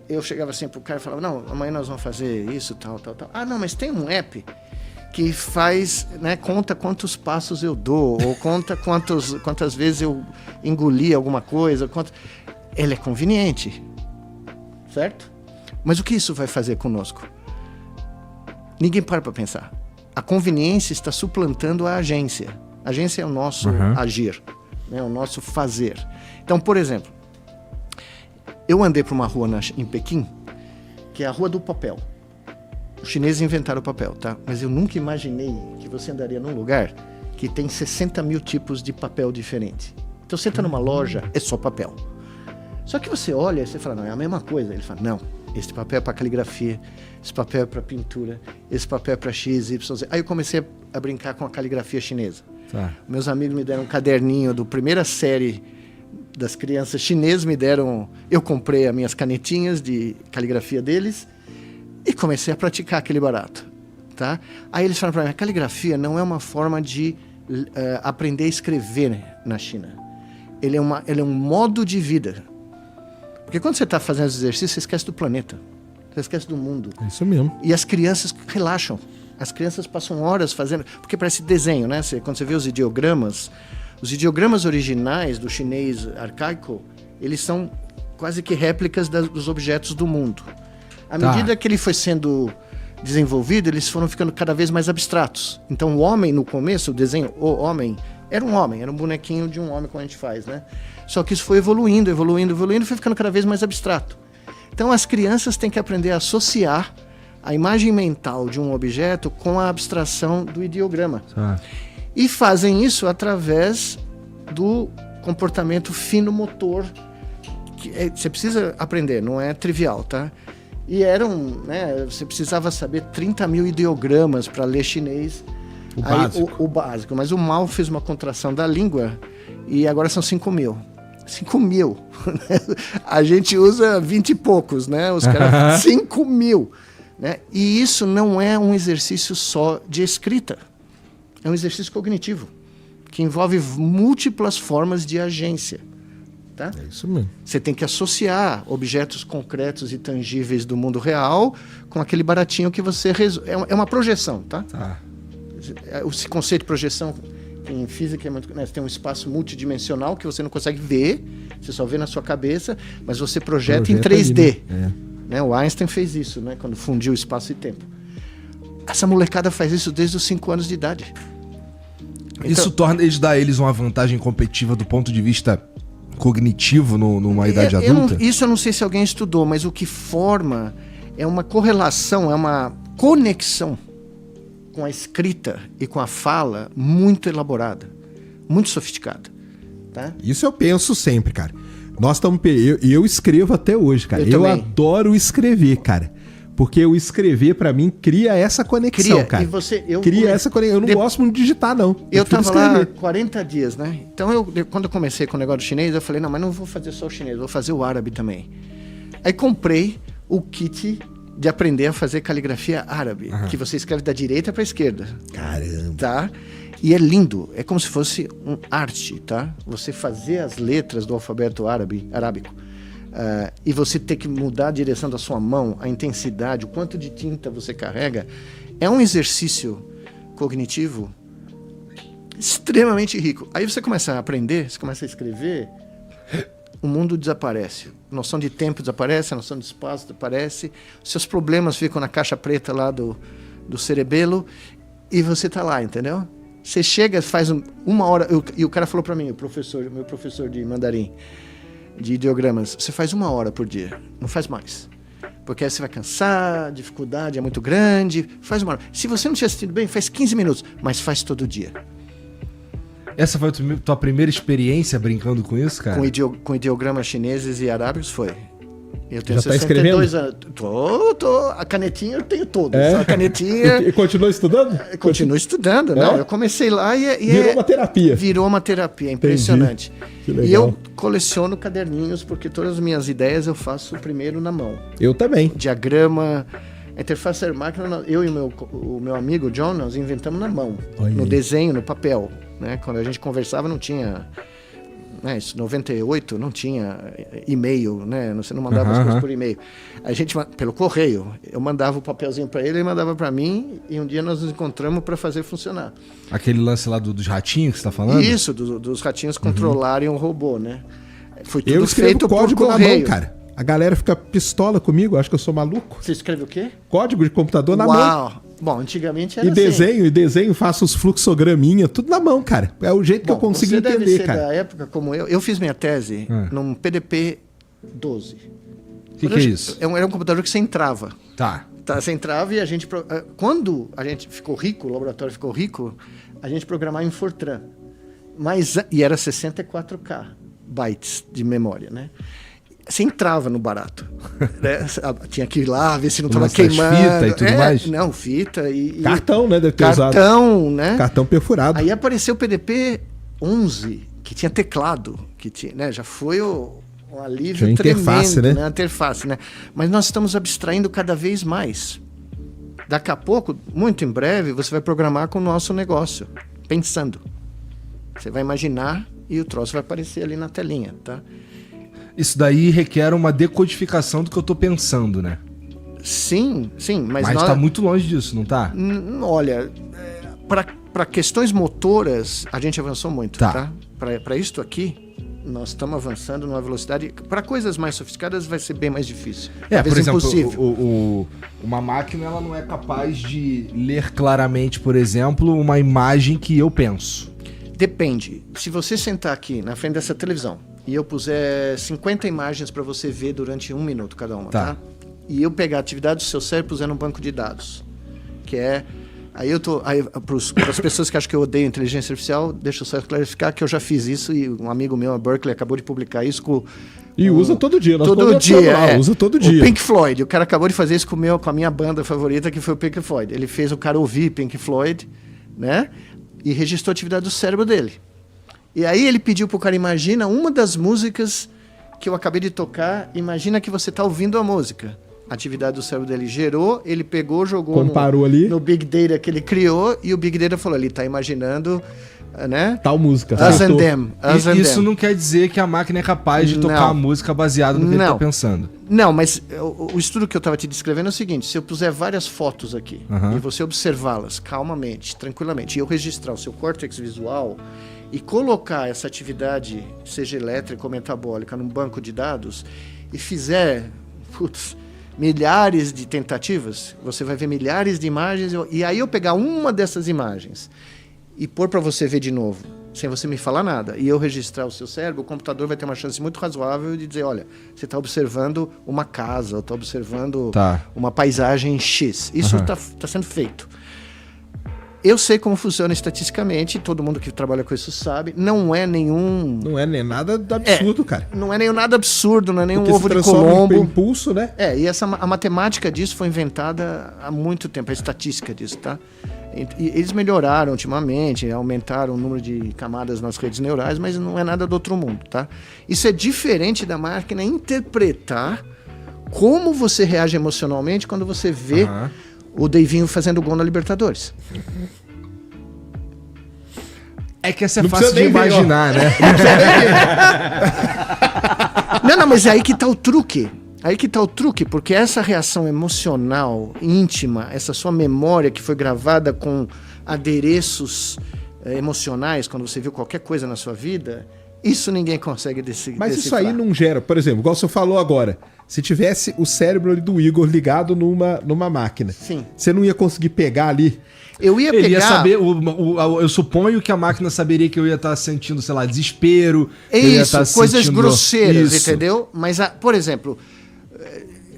Eu chegava assim pro cara e falava, não, amanhã nós vamos fazer isso, tal. Ah, não, mas tem um app que faz, né, conta quantos passos eu dou, ou conta quantas vezes eu engoli alguma coisa. Ele é conveniente, certo? Mas o que isso vai fazer conosco? Ninguém para pensar. A conveniência está suplantando a agência. A agência é o nosso agir, né, o nosso fazer. Então, por exemplo, eu andei por uma rua em Pequim, que é a Rua do Papel. Os chineses inventaram o papel, tá? Mas eu nunca imaginei que você andaria num lugar que tem 60 mil tipos de papel diferente. Então você entra numa loja, é só papel. Só que você olha e você fala, não, é a mesma coisa. Ele fala, não, esse papel é para caligrafia, esse papel é para pintura, esse papel é para X, Y, Z. Aí eu comecei a brincar com a caligrafia chinesa. Tá. Meus amigos me deram um caderninho do primeira série das crianças chinesas, eu comprei as minhas canetinhas de caligrafia deles e comecei a praticar aquele barato, tá? Aí eles falaram para mim, a caligrafia não é uma forma de aprender a escrever na China. Ele é um modo de vida. Porque quando você está fazendo esse exercício, você esquece do planeta, você esquece do mundo. É isso mesmo. E as crianças relaxam. As crianças passam horas fazendo... Porque parece desenho, né? Quando você vê os ideogramas originais do chinês arcaico, eles são quase que réplicas dos objetos do mundo. À medida que ele foi sendo desenvolvido, eles foram ficando cada vez mais abstratos. Então, o homem, no começo, o desenho, o homem, era um bonequinho de um homem, como a gente faz, né? Só que isso foi evoluindo, foi ficando cada vez mais abstrato. Então, as crianças têm que aprender a associar a imagem mental de um objeto com a abstração do ideograma. E fazem isso através do comportamento fino-motor. Você precisa aprender, não é trivial, tá? E você precisava saber 30 mil ideogramas para ler chinês. O básico. Mas o Mao fez uma contração da língua e agora são 5 mil. 5 mil. A gente usa 20 e poucos, né? Os caras, 5 mil. Né? E isso não é um exercício só de escrita. É um exercício cognitivo, que envolve múltiplas formas de agência. Tá? É isso mesmo. Você tem que associar objetos concretos e tangíveis do mundo real com aquele baratinho que você resolve. É uma projeção, tá? Esse conceito de projeção em física é muito... Né? Você tem um espaço multidimensional que você não consegue ver, você só vê na sua cabeça, mas você projeta em 3D. Ali, né? O Einstein fez isso, né? Quando fundiu espaço e tempo. Essa molecada faz isso desde os 5 anos de idade. Isso dá eles uma vantagem competitiva do ponto de vista cognitivo numa idade adulta? Isso eu não sei se alguém estudou, mas o que forma é uma correlação, é uma conexão com a escrita e com a fala muito elaborada, muito sofisticada. Tá? Isso eu penso sempre, cara. Eu escrevo até hoje, cara. Eu adoro escrever, cara. Porque o escrever, pra mim, cria essa conexão, cara. Essa conexão. Eu não gosto muito de digitar, não. Eu tava lá 40 dias, né? Então, quando eu comecei com o negócio do chinês, eu falei, não, mas não vou fazer só o chinês, vou fazer o árabe também. Aí comprei o kit de aprender a fazer caligrafia árabe, que você escreve da direita pra esquerda. Caramba! Tá? E é lindo, é como se fosse um arte, tá? Você fazer as letras do alfabeto arábico. E você ter que mudar a direção da sua mão, a intensidade, o quanto de tinta você carrega, é um exercício cognitivo extremamente rico. Aí você começa a aprender, você começa a escrever, o mundo desaparece. A noção de tempo desaparece, a noção de espaço desaparece, seus problemas ficam na caixa preta lá do cerebelo e você tá lá, entendeu? Você chega, faz uma hora... E o cara falou para mim, meu professor de mandarim, de ideogramas, você faz 1 hora por dia, não faz mais. Porque aí você vai cansar, a dificuldade é muito grande, faz 1 hora. Se você não estiver assistindo bem, faz 15 minutos, mas faz todo dia. Essa foi a tua primeira experiência brincando com isso, cara? Com ideogramas chineses e arábicos foi. Eu tenho já 62 anos. A canetinha eu tenho todas. A canetinha... E continua estudando? Continuo estudando. Não, eu comecei lá e virou uma terapia. Virou uma terapia, impressionante. E eu coleciono caderninhos, porque todas as minhas ideias eu faço primeiro na mão. Eu também. Diagrama, A interface ser-máquina, eu e o meu amigo John, nós inventamos na mão, no desenho, no papel. Né? Quando a gente conversava não tinha... Né, isso, 98 não tinha e-mail, né? Você não mandava as coisas por e-mail. A gente, pelo correio, eu mandava o papelzinho para ele mandava para mim, e um dia nós nos encontramos para fazer funcionar. Aquele lance lá dos ratinhos que você está falando? Isso, dos ratinhos controlarem o robô, né? Foi tudo feito por correio. Na mão, cara. A galera fica pistola comigo, acho que eu sou maluco. Você escreve o quê? Código de computador na mão. Bom, antigamente era e desenho, faço os fluxograminha, tudo na mão, cara. É o jeito que eu consigo entender, deve ser cara. Da época como eu fiz minha tese num PDP 12. O que é isso? Era um computador que você entrava. Tá. Você entrava e a gente... Quando a gente ficou rico, o laboratório ficou rico, a gente programava em Fortran. E era 64K bytes de memória, né? Você entrava no barato. Né? Tinha que ir lá, ver se não estava queimando. Fita e tudo mais? Não, fita e... Cartão, né? Deve ter cartão, né? Cartão perfurado. Aí apareceu o PDP 11, que tinha teclado. Que tinha, né? Já foi um alívio tremendo. Interface, né? A interface, né? Mas nós estamos abstraindo cada vez mais. Daqui a pouco, muito em breve, você vai programar com o nosso negócio. Pensando. Você vai imaginar e o troço vai aparecer ali na telinha, tá? Isso daí requer uma decodificação do que eu tô pensando, né? Sim, mas tá muito longe disso, não tá? Olha, para questões motoras, a gente avançou muito, tá? Para isto aqui, nós estamos avançando numa velocidade... Para coisas mais sofisticadas vai ser bem mais difícil. Por exemplo, uma máquina ela não é capaz de ler claramente, por exemplo, uma imagem que eu penso. Depende. Se você sentar aqui na frente dessa televisão e eu puser 50 imagens para você ver durante 1 minuto cada uma, tá? E eu pegar a atividade do seu cérebro e puser num banco de dados, que é... Aí para as pessoas que acham que eu odeio inteligência artificial, deixa eu só clarificar que eu já fiz isso e um amigo meu, a Berkeley, acabou de publicar isso com... E usa todo dia. Todo dia, usa todo dia. O Pink Floyd, o cara acabou de fazer isso com a minha banda favorita, que foi o Pink Floyd. Ele fez o cara ouvir Pink Floyd, né? E registrou a atividade do cérebro dele. E aí ele pediu pro cara, imagina uma das músicas que eu acabei de tocar, imagina que você tá ouvindo a música. A atividade do cérebro dele gerou, ele pegou, jogou no Big Data que ele criou, e o Big Data falou, ele tá imaginando, né? Tal música. Us and Them. Isso não quer dizer que a máquina é capaz de tocar a música baseada no que ele tá pensando. Não, mas o estudo que eu estava te descrevendo é o seguinte, se eu puser várias fotos aqui, e você observá-las calmamente, tranquilamente, e eu registrar o seu córtex visual e colocar essa atividade, seja elétrica ou metabólica, num banco de dados, e fizer milhares de tentativas, você vai ver milhares de imagens, e aí eu pegar uma dessas imagens e pôr para você ver de novo, sem você me falar nada, e eu registrar o seu cérebro, o computador vai ter uma chance muito razoável de dizer, olha, você está observando uma casa, ou está observando uma paisagem X. Isso está sendo feito. Eu sei como funciona estatisticamente, todo mundo que trabalha com isso sabe, não é nem nada absurdo, cara. Não é nem nada absurdo, não é nem um ovo de Colombo. Impulso, né? E a matemática disso foi inventada há muito tempo, a estatística disso, tá? E eles melhoraram ultimamente, aumentaram o número de camadas nas redes neurais, mas não é nada do outro mundo, tá? Isso é diferente da máquina interpretar como você reage emocionalmente quando você vê o Davinho fazendo gol na Libertadores. É que essa é fácil de imaginar, né? Não, mas é aí que tá o truque. Aí que tá o truque, porque essa reação emocional, íntima, essa sua memória que foi gravada com adereços emocionais, quando você viu qualquer coisa na sua vida, isso ninguém consegue decifrar. Mas isso aí não gera, por exemplo, igual você falou agora, se tivesse o cérebro ali do Igor ligado numa máquina, sim, você não ia conseguir pegar ali? Eu ia Ele ia saber, eu suponho que a máquina saberia que eu ia estar sentindo, sei lá, desespero. Isso, coisas grosseiras, entendeu? Mas, por exemplo,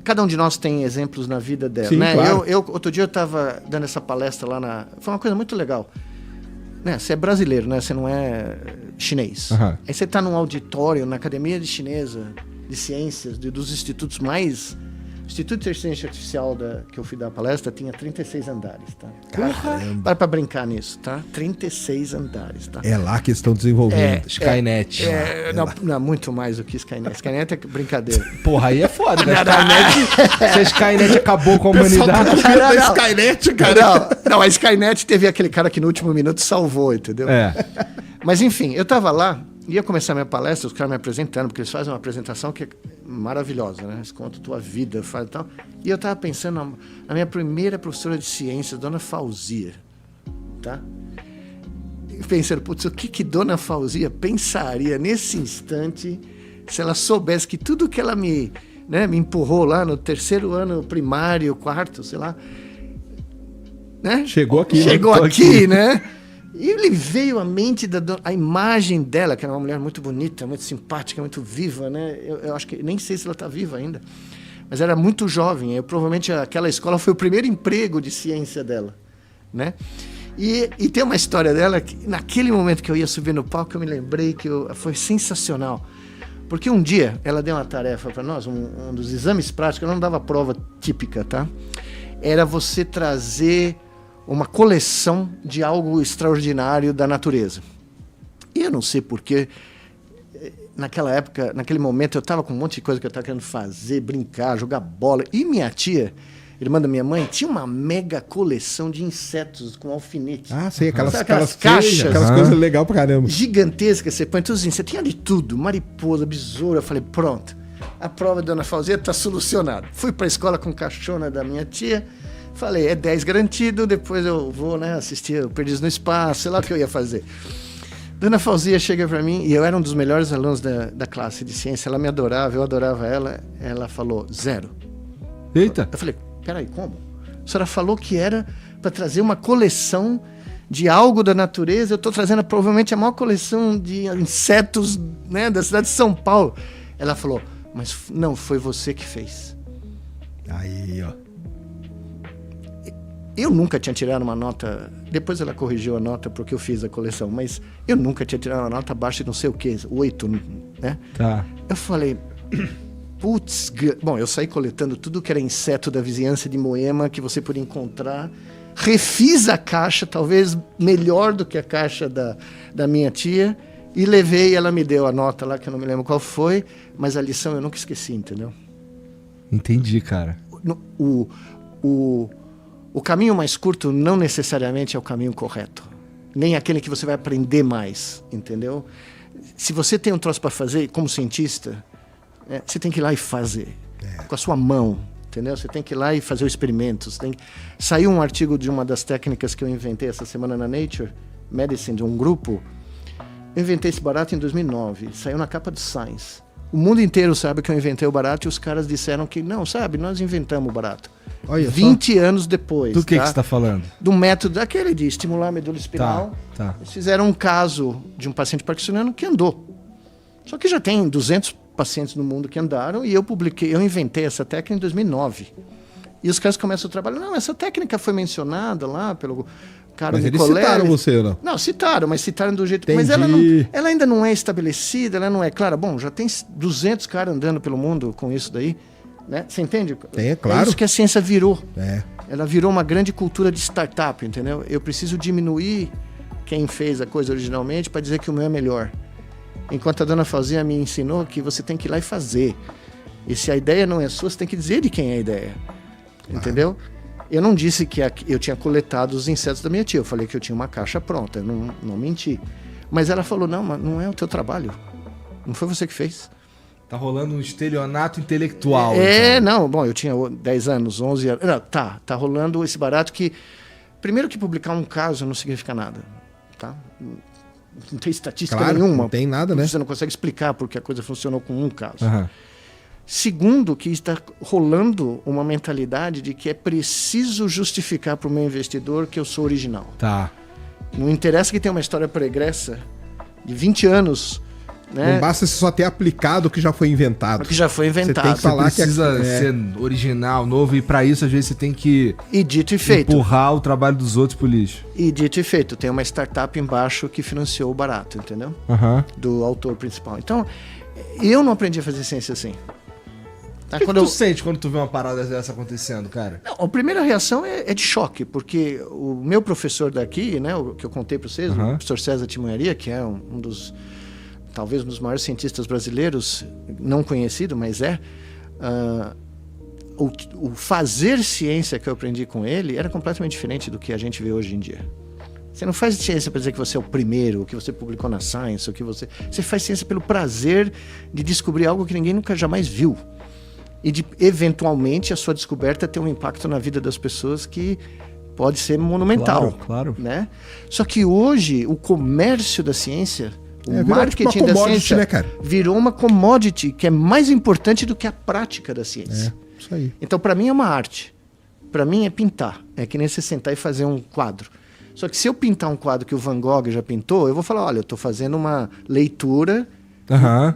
cada um de nós tem exemplos na vida dela, sim, né? Claro. Outro dia eu estava dando essa palestra lá foi uma coisa muito legal. Né? Você é brasileiro, né? Você não é chinês. Aí você está num auditório, na academia chinesa de ciências, dos institutos mais O Instituto de Inteligência Artificial que eu fui dar a palestra tinha 36 andares, tá? Caramba. Para brincar nisso, tá? 36 andares, tá? É lá que estão desenvolvendo. Skynet. Não, muito mais do que Skynet. Skynet é brincadeira. Porra, aí é foda, né? Se a Skynet acabou com a humanidade... Skynet, cara. Não, a Skynet teve aquele cara que no último minuto salvou, entendeu? Mas enfim, eu tava lá, ia começar minha palestra, os caras me apresentando, porque eles fazem uma apresentação que é maravilhosa, né? Eles contam a tua vida, faz e tal. E eu tava pensando na minha primeira professora de ciências, Dona Fauzia, tá? E pensando, putz, o que Dona Fauzia pensaria nesse instante se ela soubesse que tudo que ela me empurrou lá no 3º ano primário, 4º, sei lá, né? Chegou aqui, né? E ele veio à mente a imagem dela, que era uma mulher muito bonita, muito simpática, muito viva, né? Eu acho que nem sei se ela está viva ainda, mas era muito jovem. Provavelmente aquela escola foi o primeiro emprego de ciência dela, né? E tem uma história dela que naquele momento que eu ia subir no palco eu me lembrei que foi sensacional, porque um dia ela deu uma tarefa para nós, um dos exames práticos. Eu não dava prova típica, tá? Era você trazer uma coleção de algo extraordinário da natureza. E eu não sei porquê, naquela época, naquele momento, eu estava com um monte de coisa que eu estava querendo fazer, brincar, jogar bola. E minha tia, irmã da minha mãe, tinha uma mega coleção de insetos com alfinete. Ah, sei, aquelas caixas. Aquelas coisas legais pra caramba. Gigantescas, você põe todos os insetos. Tinha de tudo, mariposa, besoura. Eu falei, pronto, a prova da Dona Fauzia está solucionada. Fui para a escola com caixona da minha tia. Falei, é 10 garantido, depois eu vou, né, assistir o Perdidos no Espaço, sei lá o que eu ia fazer. Dona Fauzia chega para mim, e eu era um dos melhores alunos da classe de ciência, ela me adorava, eu adorava ela. Ela falou, 0. Eita! Eu falei, peraí, como? A senhora falou que era para trazer uma coleção de algo da natureza, eu estou trazendo provavelmente a maior coleção de insetos, né, da cidade de São Paulo. Ela falou, mas não, foi você que fez. Aí, ó. Eu nunca tinha tirado uma nota... Depois ela corrigiu a nota porque eu fiz a coleção, mas eu nunca tinha tirado uma nota abaixo de não sei o quê, 8, né? Tá. Eu falei, putz... Bom, eu saí coletando tudo que era inseto da vizinhança de Moema que você podia encontrar. Refiz a caixa, talvez melhor do que a caixa da minha tia, e levei, ela me deu a nota lá, que eu não me lembro qual foi, mas a lição eu nunca esqueci, entendeu? Entendi, cara. O caminho mais curto não necessariamente é o caminho correto. Nem aquele que você vai aprender mais, entendeu? Se você tem um troço para fazer, como cientista, você tem que ir lá e fazer. Com a sua mão, entendeu? Você tem que ir lá e fazer o experimento. Saiu um artigo de uma das técnicas que eu inventei essa semana na Nature Medicine, de um grupo. Eu inventei esse barato em 2009. Saiu na capa do Science. O mundo inteiro sabe que eu inventei o barato e os caras disseram que não, sabe, nós inventamos o barato. Olha 20 anos depois. Do que você está falando? Do método aquele de estimular a medula espinal. Tá. Eles fizeram um caso de um paciente parkinsoniano que andou. Só que já tem 200 pacientes no mundo que andaram e eu inventei essa técnica em 2009. E os caras começam a trabalhar. Não, essa técnica foi mencionada lá pelo cara do colégio. Mas eles citaram você, não? Não, citaram, mas citaram do jeito... Entendi. Mas ela ainda não é estabelecida, ela não é clara. Bom, já tem 200 caras andando pelo mundo com isso daí. Né? Você entende? É, claro. É isso que a ciência virou. É. Ela virou uma grande cultura de startup, entendeu? Eu preciso diminuir quem fez a coisa originalmente para dizer que o meu é melhor. Enquanto a Dona Fauzia me ensinou que você tem que ir lá e fazer. E se a ideia não é sua, você tem que dizer de quem é a ideia. Entendeu? Eu não disse que eu tinha coletado os insetos da minha tia. Eu falei que eu tinha uma caixa pronta. Eu não menti. Mas ela falou, não, mas não é o teu trabalho. Não foi você que fez. Tá rolando um estelionato intelectual. Não. Bom, eu tinha 10 anos, 11 anos. Não, tá rolando esse barato que... Primeiro que publicar um caso não significa nada. Tá? Não tem estatística nenhuma. Não tem nada, né? Você não consegue explicar porque a coisa funcionou com um caso. Uhum. Segundo, que está rolando uma mentalidade de que é preciso justificar para o meu investidor que eu sou original. Tá. Não interessa que tenha uma história pregressa de 20 anos... Né? Não basta você só ter aplicado o que já foi inventado. O que já foi inventado. Você tem que falar você precisa ser original, novo, e para isso às vezes você tem que e dito e feito. Empurrar o trabalho dos outros pro lixo. E dito e feito, tem uma startup embaixo que financiou o barato, entendeu? Uhum. Do autor principal. Então, eu não aprendi a fazer ciência assim. Tá? O que tu sente quando tu vê uma parada dessa acontecendo, cara? Não, a primeira reação é de choque, porque o meu professor daqui, né, o que eu contei para vocês, o professor César Timoyaria, que é um dos, talvez um dos maiores cientistas brasileiros, não conhecido, mas o fazer ciência que eu aprendi com ele era completamente diferente do que a gente vê hoje em dia. Você não faz ciência para dizer que você é o primeiro, que você publicou na Science, você faz ciência pelo prazer de descobrir algo que ninguém nunca jamais viu. E de, eventualmente, a sua descoberta ter um impacto na vida das pessoas que pode ser monumental. Claro. Né? Só que hoje, o comércio da ciência, o marketing da ciência, né, cara? virou uma commodity que é mais importante do que a prática da ciência. Isso aí. Então, para mim, é uma arte. Para mim, é pintar. É que nem você sentar e fazer um quadro. Só que se eu pintar um quadro que o Van Gogh já pintou, eu vou falar, olha, eu estou fazendo uma leitura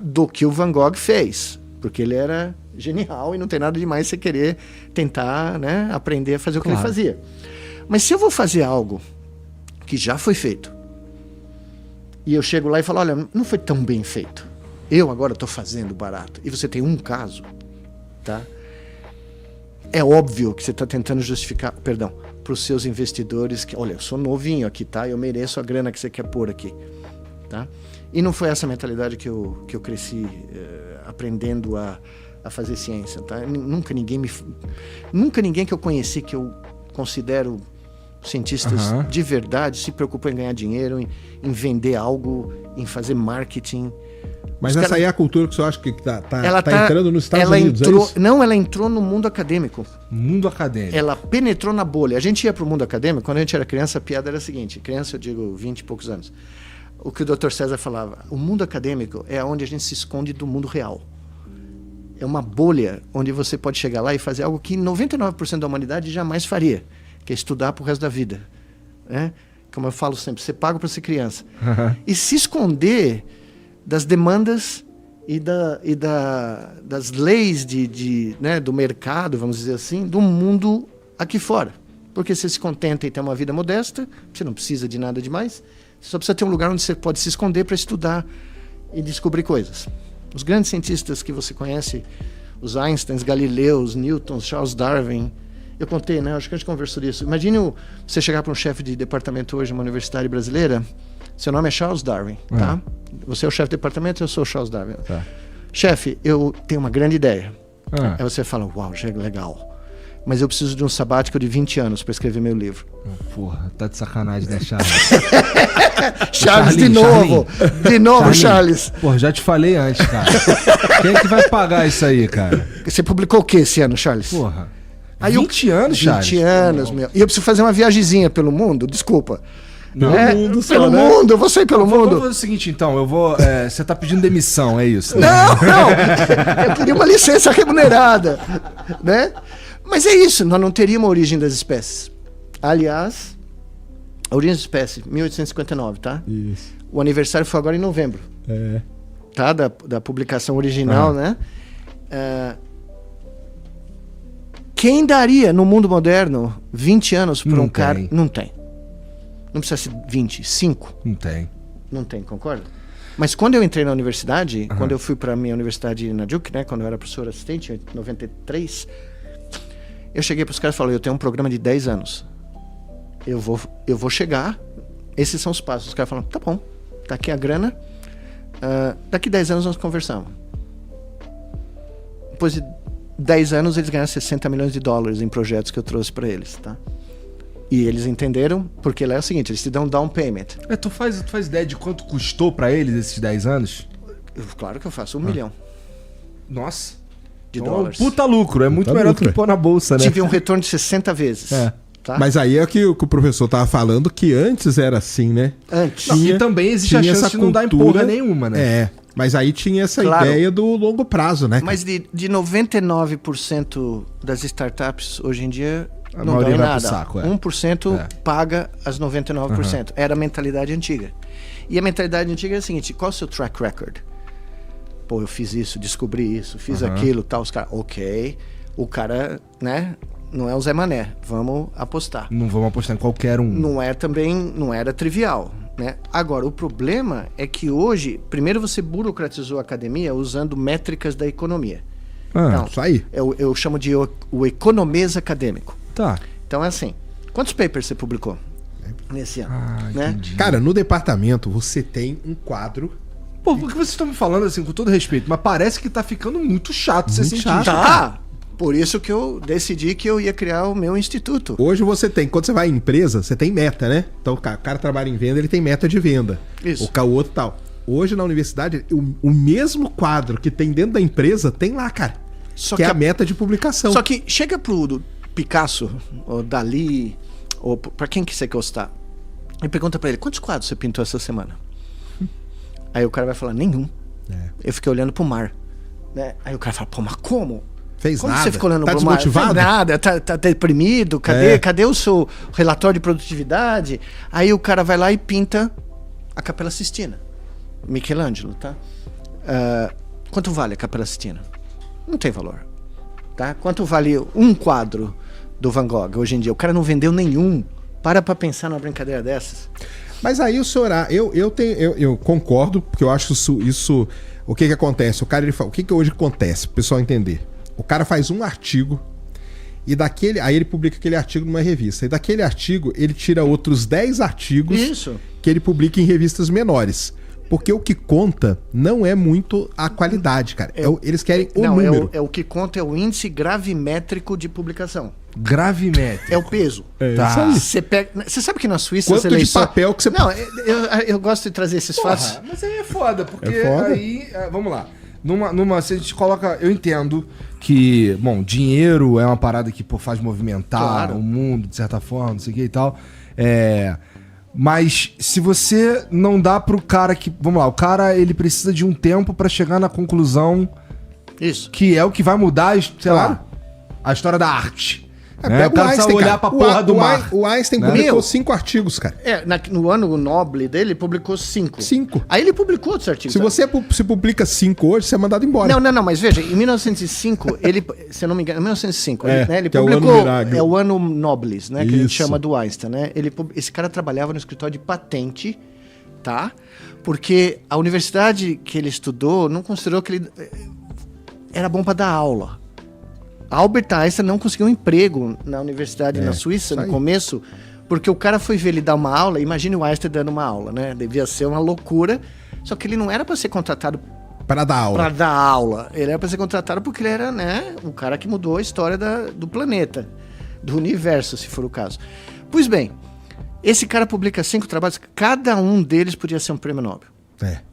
do que o Van Gogh fez. Porque ele era genial e não tem nada demais você querer tentar, né, aprender a fazer o que ele fazia. Mas se eu vou fazer algo que já foi feito e eu chego lá e falo, olha, não foi tão bem feito, eu agora estou fazendo barato, e você tem um caso, tá? É óbvio que você está tentando justificar, para os seus investidores que, olha, eu sou novinho aqui, tá? Eu mereço a grana que você quer pôr aqui, tá? E não foi essa mentalidade que eu cresci aprendendo a fazer ciência, tá? Nunca ninguém que eu conheci, que eu considero cientistas de verdade, se preocupam em ganhar dinheiro, em vender algo, em fazer marketing. Mas essa aí é a cultura que você acha que tá entrando nos Estados Unidos? Ela entrou no mundo acadêmico. Mundo acadêmico. Ela penetrou na bolha. A gente ia para o mundo acadêmico, quando a gente era criança, a piada era a seguinte, criança eu digo 20 e poucos anos, o que o Dr. César falava, o mundo acadêmico é onde a gente se esconde do mundo real. É uma bolha onde você pode chegar lá e fazer algo que 99% da humanidade jamais faria, que é estudar pro resto da vida. Né? Como eu falo sempre, você paga para ser criança. E se esconder das demandas e das leis né, do mercado, vamos dizer assim, do mundo aqui fora. Porque você se contenta em ter uma vida modesta, você não precisa de nada demais, você só precisa ter um lugar onde você pode se esconder para estudar e descobrir coisas. Os grandes cientistas que você conhece, os Einsteins, Galileus, Newtons, Charles Darwin, eu contei, né? Acho que a gente conversou disso. Imagine você chegar para um chefe de departamento hoje numa universidade brasileira, seu nome é Charles Darwin, tá? Você é o chefe de departamento, eu sou o Charles Darwin. Tá. Chefe, eu tenho uma grande ideia. Aí você fala, uau, já é legal. Mas eu preciso de um sabático de 20 anos para escrever meu livro. Porra, tá de sacanagem, né, Charles? Charles, de novo. De novo, Charles. Porra, já te falei antes, cara. Quem é que vai pagar isso aí, cara? Você publicou o que esse ano, Charles? Porra. 20 anos, Charles? 20 anos, meu. E eu preciso fazer uma viagemzinha pelo mundo? Desculpa. Não, mundo, pelo né? mundo, eu vou sair pelo mundo. Vamos fazer o seguinte, então, eu vou... você tá pedindo demissão, é isso? Né? Não, eu queria uma licença remunerada, né? Mas é isso, nós não teríamos a origem das espécies. Aliás, a origem das espécies, 1859, tá? Isso. O aniversário foi agora em novembro. Tá? Da publicação original, né? Quem daria no mundo moderno 20 anos para um cara... Não tem. Não precisa ser 20, 5. Não tem. Não tem, concorda? Mas quando eu entrei na universidade, quando eu fui para a minha universidade na Duke, né? Quando eu era professor assistente, em 93... Eu cheguei para os caras e falei, eu tenho um programa de 10 anos. Eu vou chegar, esses são os passos. Os caras falaram, tá bom, tá aqui a grana, daqui 10 anos nós conversamos. Depois de 10 anos eles ganharam 60 milhões de dólares em projetos que eu trouxe para eles, tá? E eles entenderam, porque lá é o seguinte, eles te dão down payment. Tu faz ideia de quanto custou para eles esses 10 anos? Claro que eu faço, 1 milhão. Nossa. De dólares. Puta lucro, é muito melhor do que pôr na bolsa, né? Tive um retorno de 60 vezes. Tá? Mas aí é que o professor tava falando que antes era assim, né? Antes. E também existe a chance de não dar em porra nenhuma, né? Mas aí tinha essa ideia do longo prazo, né? Mas de 99% das startups hoje em dia não dão em nada. Saco, 1% paga as 99%. Era a mentalidade antiga. E a mentalidade antiga é a seguinte, qual é o seu track record? Pô, eu fiz isso, descobri isso, fiz aquilo, tal, os caras, ok, o cara, né, não é o Zé Mané, vamos apostar. Não vamos apostar em qualquer um. Não era trivial, né? Agora, o problema é que hoje, primeiro você burocratizou a academia usando métricas da economia. Então, isso aí. Eu chamo de o economês acadêmico. Tá. Então é assim, quantos papers você publicou nesse ano? Né? Cara, no departamento você tem um quadro... Pô, porque vocês estão me falando assim, com todo respeito, mas parece que tá ficando muito chato ser cientista. Tá! Por isso que eu decidi que eu ia criar o meu instituto. Hoje você tem, quando você vai em empresa, você tem meta, né? Então o cara trabalha em venda, ele tem meta de venda. Isso. O outro tal. Hoje na universidade, o mesmo quadro que tem dentro da empresa, tem lá, cara. Só que é a meta de publicação. Só que chega pro Picasso, ou Dali, ou pra quem que você gostar, e pergunta pra ele, quantos quadros você pintou essa semana? Aí o cara vai falar, nenhum. Eu fiquei olhando pro mar. Né? Aí o cara fala, pô, mas como? Fez Como nada. você ficou olhando Tá pro mar? desmotivado? Fez nada, tá deprimido, cadê o seu relatório de produtividade? Aí o cara vai lá e pinta a Capela Sistina. Michelangelo, tá? Quanto vale a Capela Sistina? Não tem valor. Tá? Quanto vale um quadro do Van Gogh hoje em dia? O cara não vendeu nenhum. Para pra pensar numa brincadeira dessas. Mas aí o senhor, eu concordo, porque eu acho isso o que acontece? O cara, ele fala, o que hoje acontece, pro pessoal entender? O cara faz um artigo e aí ele publica aquele artigo numa revista. E daquele artigo ele tira outros 10 artigos que ele publica em revistas menores. Porque o que conta não é muito a qualidade, cara. Eles querem o número. O que conta é o índice gravimétrico de publicação. Gravimétrico. É o peso. Tá. Você sabe que na Suíça... Quanto de papel que você... Não, eu gosto de trazer esses fatos. Mas aí é foda, porque foda. aí... Vamos lá. Se a gente coloca... Eu entendo que, bom, dinheiro é uma parada que faz movimentar o mundo, de certa forma, não sei o que e tal. Mas se você não dá pro cara que... Vamos lá, o cara ele precisa de um tempo pra chegar na conclusão... Isso. Que é o que vai mudar, sei lá, a história da arte. O cara precisa olhar pra porra do mar. O Einstein publicou 5 artigos, cara. No ano nobre dele, ele publicou 5. 5. Aí ele publicou outros artigos. Se você se publica 5 hoje, você é mandado embora. Não, mas veja, em 1905, se eu não me engano, em 1905, ele publicou... É o ano Noblis, né? Que a gente chama do Einstein, né? Esse cara trabalhava no escritório de patente, tá? Porque a universidade que ele estudou não considerou que ele era bom para dar aula. Albert Einstein não conseguiu um emprego na universidade na Suíça no começo, porque o cara foi ver ele dar uma aula. Imagine o Einstein dando uma aula, né? Devia ser uma loucura. Só que ele não era para ser contratado para dar aula. Ele era para ser contratado porque ele era, né, o cara que mudou a história do planeta, do universo, se for o caso. Pois bem, esse cara publica 5 trabalhos, cada um deles podia ser um prêmio Nobel.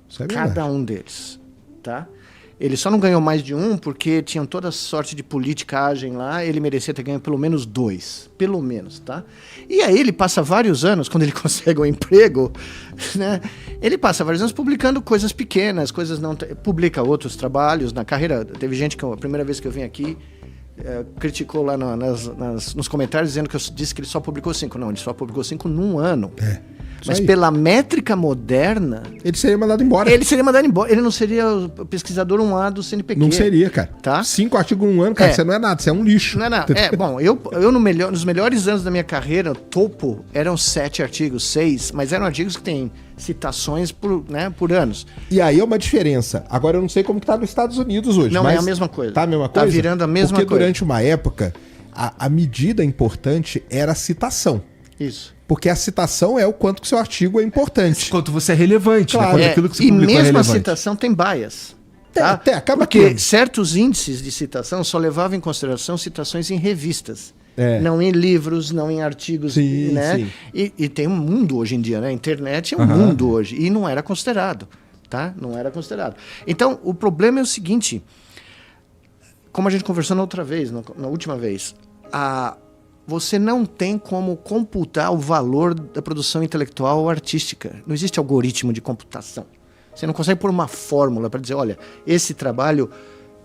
Isso é verdade. Cada um deles, tá? Ele só não ganhou mais de um porque tinham toda sorte de politicagem lá. Ele merecia ter ganho pelo menos 2. Pelo menos, tá? E aí ele passa vários anos, quando ele consegue um emprego, né? Ele passa vários anos publicando coisas pequenas, coisas não... Publica outros trabalhos na carreira. Teve gente que a primeira vez que eu vim aqui criticou lá nos comentários dizendo que eu disse que ele só publicou 5. Não, ele só publicou 5 num ano. Mas pela métrica moderna... Ele seria mandado embora. Ele não seria o pesquisador 1A do CNPq. Não seria, cara. Tá? 5 artigos em um ano, cara, você não é nada, você é um lixo. Não é nada. Bom, eu nos melhores anos da minha carreira, topo, eram 7 artigos, 6, mas eram artigos que têm citações por anos. E aí é uma diferença. Agora eu não sei como que tá nos Estados Unidos hoje. Não, mas é a mesma coisa. Tá a mesma coisa? Tá virando a mesma coisa. Porque durante uma época, a medida importante era a citação. Isso. Porque a citação é o quanto que o seu artigo é importante. Quanto você é relevante, claro. né? Quanto aquilo que você e publicou mesmo é relevante. a citação tem bias. Tá? Acaba porque tendo. certos índices de citação só levavam em consideração citações em revistas. Não em livros, não em artigos. Sim, né? sim. E tem um mundo hoje em dia, né? A internet é um mundo hoje. E não era considerado. Tá? Não era considerado. Então, o problema é o seguinte. Como a gente conversou na outra vez, na última vez, você não tem como computar o valor da produção intelectual ou artística. Não existe algoritmo de computação. Você não consegue pôr uma fórmula para dizer, olha, esse trabalho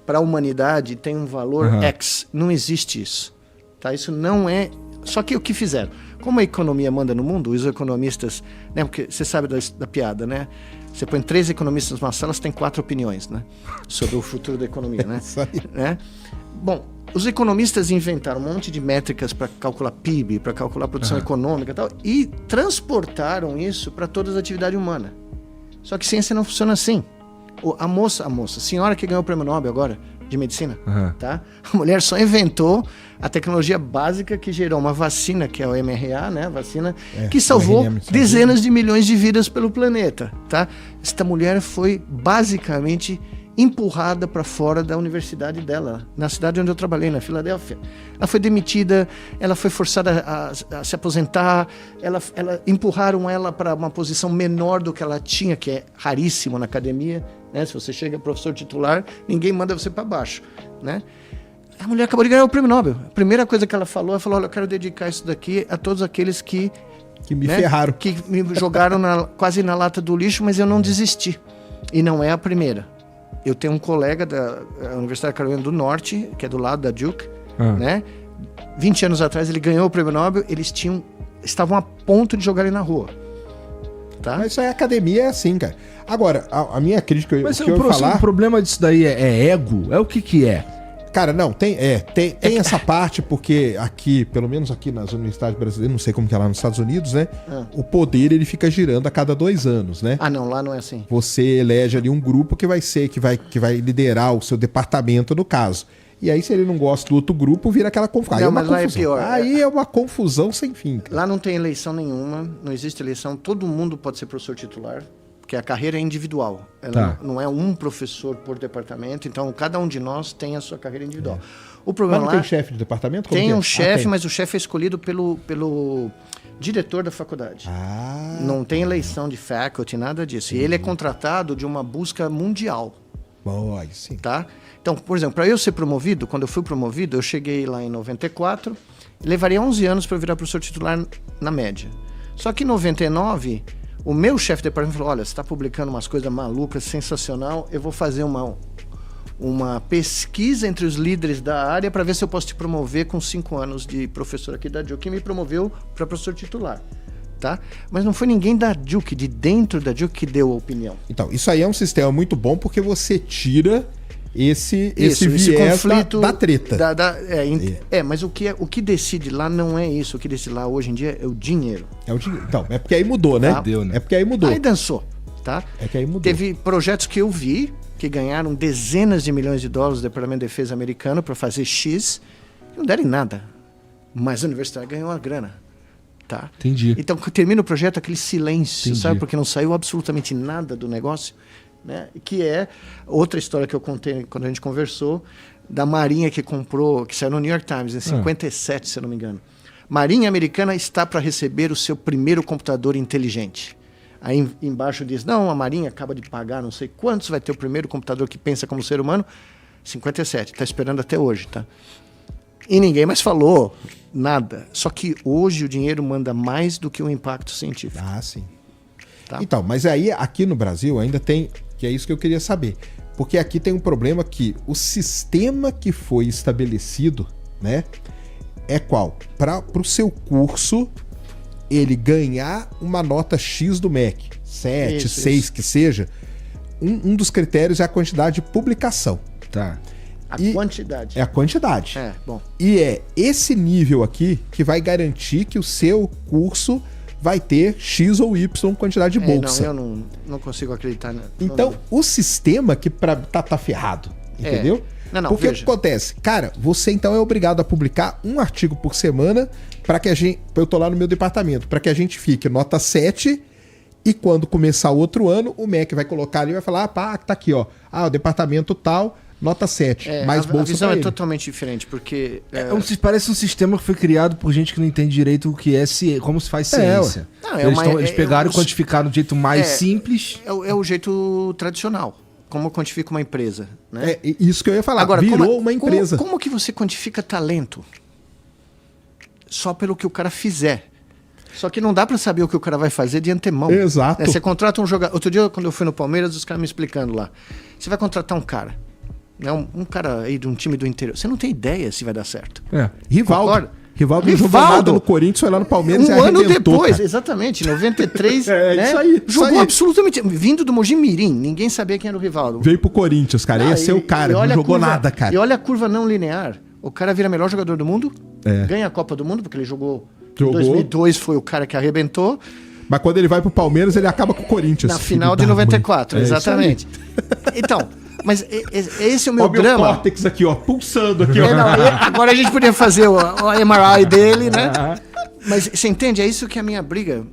para a humanidade tem um valor X. Não existe isso. Tá? Isso não é... Só que o que fizeram? Como a economia manda no mundo, os economistas... Né, porque você sabe da piada, né? Você põe 3 economistas numa sala, você tem 4 opiniões, né? Sobre o futuro da economia, né? Isso aí. Né? Bom, os economistas inventaram um monte de métricas para calcular PIB, para calcular produção econômica e tal, e transportaram isso para toda a atividade humana. Só que ciência não funciona assim. A senhora que ganhou o prêmio Nobel agora, de medicina, tá? A mulher só inventou a tecnologia básica que gerou uma vacina, que é o mRNA, né? Vacina que salvou dezenas de milhões de vidas pelo planeta, tá? Esta mulher foi basicamente empurrada para fora da universidade dela, na cidade onde eu trabalhei, na Filadélfia. Ela foi demitida, ela foi forçada a se aposentar, empurraram ela para uma posição menor do que ela tinha, que é raríssimo na academia, né? Se você chega professor titular, ninguém manda você para baixo, né? A mulher acabou de ganhar o prêmio Nobel. A primeira coisa que ela falou, olha, eu quero dedicar isso daqui a todos aqueles que me ferraram, que me jogaram quase na lata do lixo, mas eu não desisti. E não é a primeira. Eu tenho um colega da Universidade da Carolina do Norte, que é do lado da Duke, né? 20 anos atrás ele ganhou o prêmio Nobel, eles estavam a ponto de jogar ele na rua. Tá? Mas isso aí, a academia é assim, cara. Agora, a minha crítica... Mas o problema disso daí é ego? É o que é? Cara, não, tem essa parte, porque aqui, pelo menos aqui nas universidades brasileiras, não sei como que é lá nos Estados Unidos, né? O poder, ele fica girando a cada 2 anos, né? Ah, não, lá não é assim. Você elege ali um grupo que vai liderar o seu departamento, no caso. E aí, se ele não gosta do outro grupo, vira aquela confusão. Não, mas lá é pior. Aí é uma confusão sem fim. Cara. Lá não tem eleição nenhuma, não existe eleição, todo mundo pode ser professor titular. Porque a carreira é individual. Ela não é um professor por departamento, então cada um de nós tem a sua carreira individual. O problema mas não tem chefe de departamento? Como tem um chefe, mas o chefe é escolhido pelo diretor da faculdade. Não tem eleição de faculty, nada disso. E ele é contratado de uma busca mundial. Boa, sim. Tá? Então, por exemplo, para eu ser promovido, quando eu fui promovido, eu cheguei lá em 94, levaria 11 anos para virar professor titular na média. Só que em 99... o meu chefe de departamento falou, olha, você está publicando umas coisas malucas, sensacional, eu vou fazer uma pesquisa entre os líderes da área para ver se eu posso te promover com 5 anos de professor aqui da Duke, que me promoveu para professor titular, tá? Mas não foi ninguém da Duke, de dentro da Duke, que deu a opinião. Então, isso aí é um sistema muito bom porque você tira esse viés conflito da treta. Mas o que decide lá não é isso. O que decide lá hoje em dia é o dinheiro. Então, é porque aí mudou, né? É porque aí mudou. Aí dançou, tá? É que aí mudou. Teve projetos que eu vi que ganharam dezenas de milhões de dólares do Departamento de Defesa americano para fazer X e não deram em nada. Mas a universidade ganhou a grana. Tá? Entendi. Então, termina o projeto, aquele silêncio, sabe? Porque não saiu absolutamente nada do negócio. Né? Que é outra história que eu contei quando a gente conversou, da Marinha que comprou, que saiu no New York Times em 57, se eu não me engano. Marinha americana está para receber o seu primeiro computador inteligente. Aí embaixo diz, não, a Marinha acaba de pagar não sei quantos, vai ter o primeiro computador que pensa como ser humano. 57, está esperando até hoje, tá? E ninguém mais falou nada. Só que hoje o dinheiro manda mais do que o impacto científico. Ah, sim. Tá? Então, mas aí aqui no Brasil ainda tem, que é isso que eu queria saber. Porque aqui tem um problema que o sistema que foi estabelecido, né, é qual? Para o seu curso, ele ganhar uma nota X do MEC, 7, 6, que seja, um dos critérios é a quantidade de publicação. Tá. Quantidade. É a quantidade. Bom. E é esse nível aqui que vai garantir que o seu curso vai ter X ou Y quantidade de bolsa. Não, eu não consigo acreditar. Então, o sistema que tá ferrado, entendeu? Porque o que acontece? Cara, você então é obrigado a publicar um artigo por semana para que a gente... Eu tô lá no meu departamento, para que a gente fique nota 7 e quando começar o outro ano, o MEC vai colocar ali e vai falar, tá aqui, ó. O departamento tal... Nota 7, mais bolsa. A visão é totalmente diferente, porque... Parece um sistema que foi criado por gente que não entende direito o que é como se faz ciência. Eles pegaram e quantificaram do jeito mais simples. É o jeito tradicional, como quantifica uma empresa. Né? É isso que eu ia falar, agora, virou uma empresa. Como que você quantifica talento? Só pelo que o cara fizer. Só que não dá para saber o que o cara vai fazer de antemão. Exato. Você contrata um jogador... Outro dia, quando eu fui no Palmeiras, os caras me explicando lá. Você vai contratar um cara... Um cara aí de um time do interior. Você não tem ideia se vai dar certo. Rivaldo não jogou nada no Corinthians, foi lá no Palmeiras e arrebentou. Um ano depois, cara. Exatamente, 93. Né? Isso aí. Jogou absolutamente. Vindo do Mogi Mirim, ninguém sabia quem era o Rivaldo. Veio pro Corinthians, cara. Ia ser o cara, não jogou nada, cara. E olha a curva não linear. O cara vira melhor jogador do mundo, ganha a Copa do Mundo, porque ele jogou. Em 2002 foi o cara que arrebentou. Mas quando ele vai pro Palmeiras, ele acaba com o Corinthians. Na final de 94, exatamente. Então. Mas esse é o meu drama. O córtex aqui, ó, pulsando aqui, ó. Agora a gente podia fazer o MRI dele, né? Mas você entende? É isso que é a minha briga.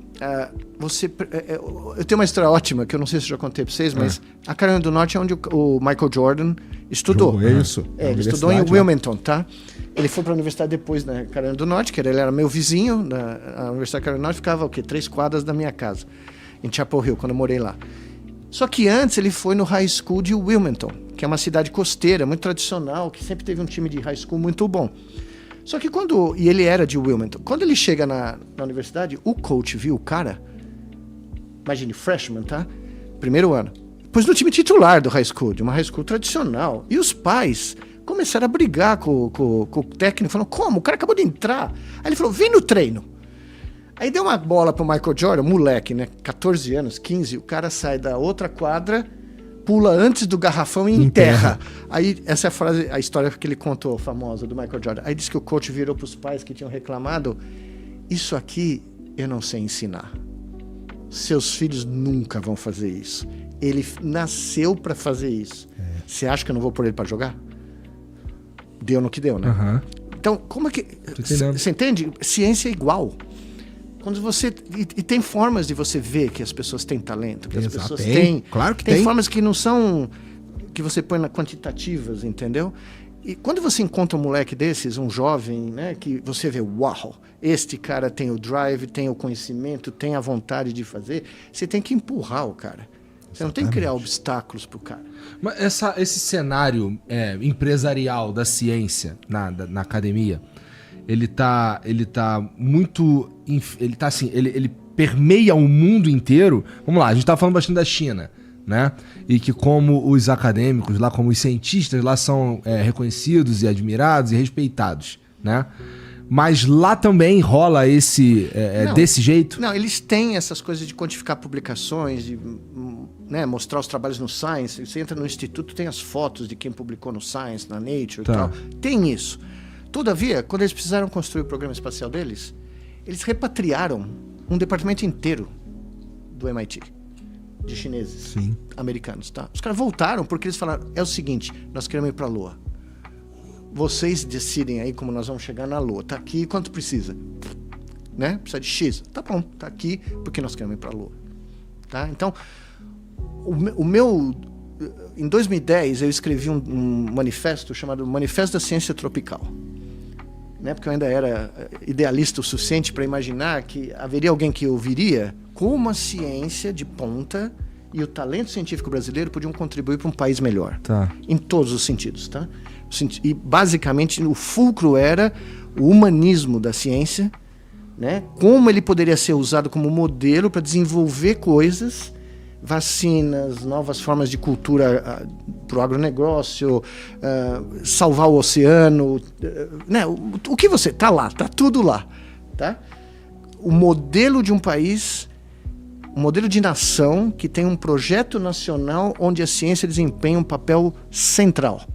Eu tenho uma história ótima, que eu não sei se eu já contei pra vocês, mas a Carolina do Norte é onde o Michael Jordan estudou. É isso. Ele estudou em Wilmington, tá? Ele foi pra universidade depois na Carolina do Norte, que ele era meu vizinho. A Universidade da Carolina do Norte ficava, 3 quadras da minha casa, em Chapel Hill, quando eu morei lá. Só que antes ele foi no High School de Wilmington, que é uma cidade costeira, muito tradicional, que sempre teve um time de high school muito bom. Só que e ele era de Wilmington. Quando ele chega na universidade, o coach viu o cara, imagine, freshman, tá? Primeiro ano. Pôs no time titular do high school, de uma high school tradicional. E os pais começaram a brigar com o técnico, falando, como? O cara acabou de entrar. Aí ele falou, vem no treino. Aí deu uma bola pro Michael Jordan, moleque, né? 14 anos, 15, o cara sai da outra quadra, pula antes do garrafão e enterra. Aí, essa é a frase, a história que ele contou, famosa, do Michael Jordan. Aí disse que o coach virou pros pais que tinham reclamado, isso aqui eu não sei ensinar. Seus filhos nunca vão fazer isso. Ele nasceu para fazer isso. Você acha que eu não vou pôr ele para jogar? Deu no que deu, né? Uhum. Então, como é que... Você entende? Ciência é igual. Quando você... E tem formas de você ver que as pessoas têm talento, que as pessoas têm... Claro que tem. Tem formas que não são... que você põe na quantitativas, entendeu? E quando você encontra um moleque desses, um jovem, né, que você vê, uau, este cara tem o drive, tem o conhecimento, tem a vontade de fazer, você tem que empurrar o cara. Você não tem que criar obstáculos pro cara. Mas esse cenário empresarial da ciência na academia, ele tá muito... Ele permeia o mundo inteiro. Vamos lá, a gente tá falando bastante da China, né? E que como os acadêmicos lá, como os cientistas lá são reconhecidos e admirados e respeitados, né? Mas lá também rola desse jeito? Não, eles têm essas coisas de quantificar publicações, de mostrar os trabalhos no Science. Você entra no instituto, tem as fotos de quem publicou no Science, na Nature e tal. Tem isso. Todavia, quando eles precisaram construir o programa espacial deles, eles repatriaram um departamento inteiro do MIT, de chineses, americanos, tá? Os caras voltaram porque eles falaram, é o seguinte, nós queremos ir para a Lua. Vocês decidem aí como nós vamos chegar na Lua. Tá aqui, quanto precisa? Né? Precisa de X. Tá bom, tá aqui porque nós queremos ir para a Lua. Tá? Então, em 2010, eu escrevi um manifesto chamado Manifesto da Ciência Tropical. Né? Porque eu ainda era idealista o suficiente para imaginar que haveria alguém que ouviria como a ciência de ponta e o talento científico brasileiro podiam contribuir para um país melhor. Tá. Em todos os sentidos, tá? E basicamente o fulcro era o humanismo da ciência, né? Como ele poderia ser usado como modelo para desenvolver coisas, vacinas, novas formas de cultura para o agronegócio, salvar o oceano, né? O que você... Tá lá, tá tudo lá, tá? O modelo de um país, um modelo de nação que tem um projeto nacional onde a ciência desempenha um papel central.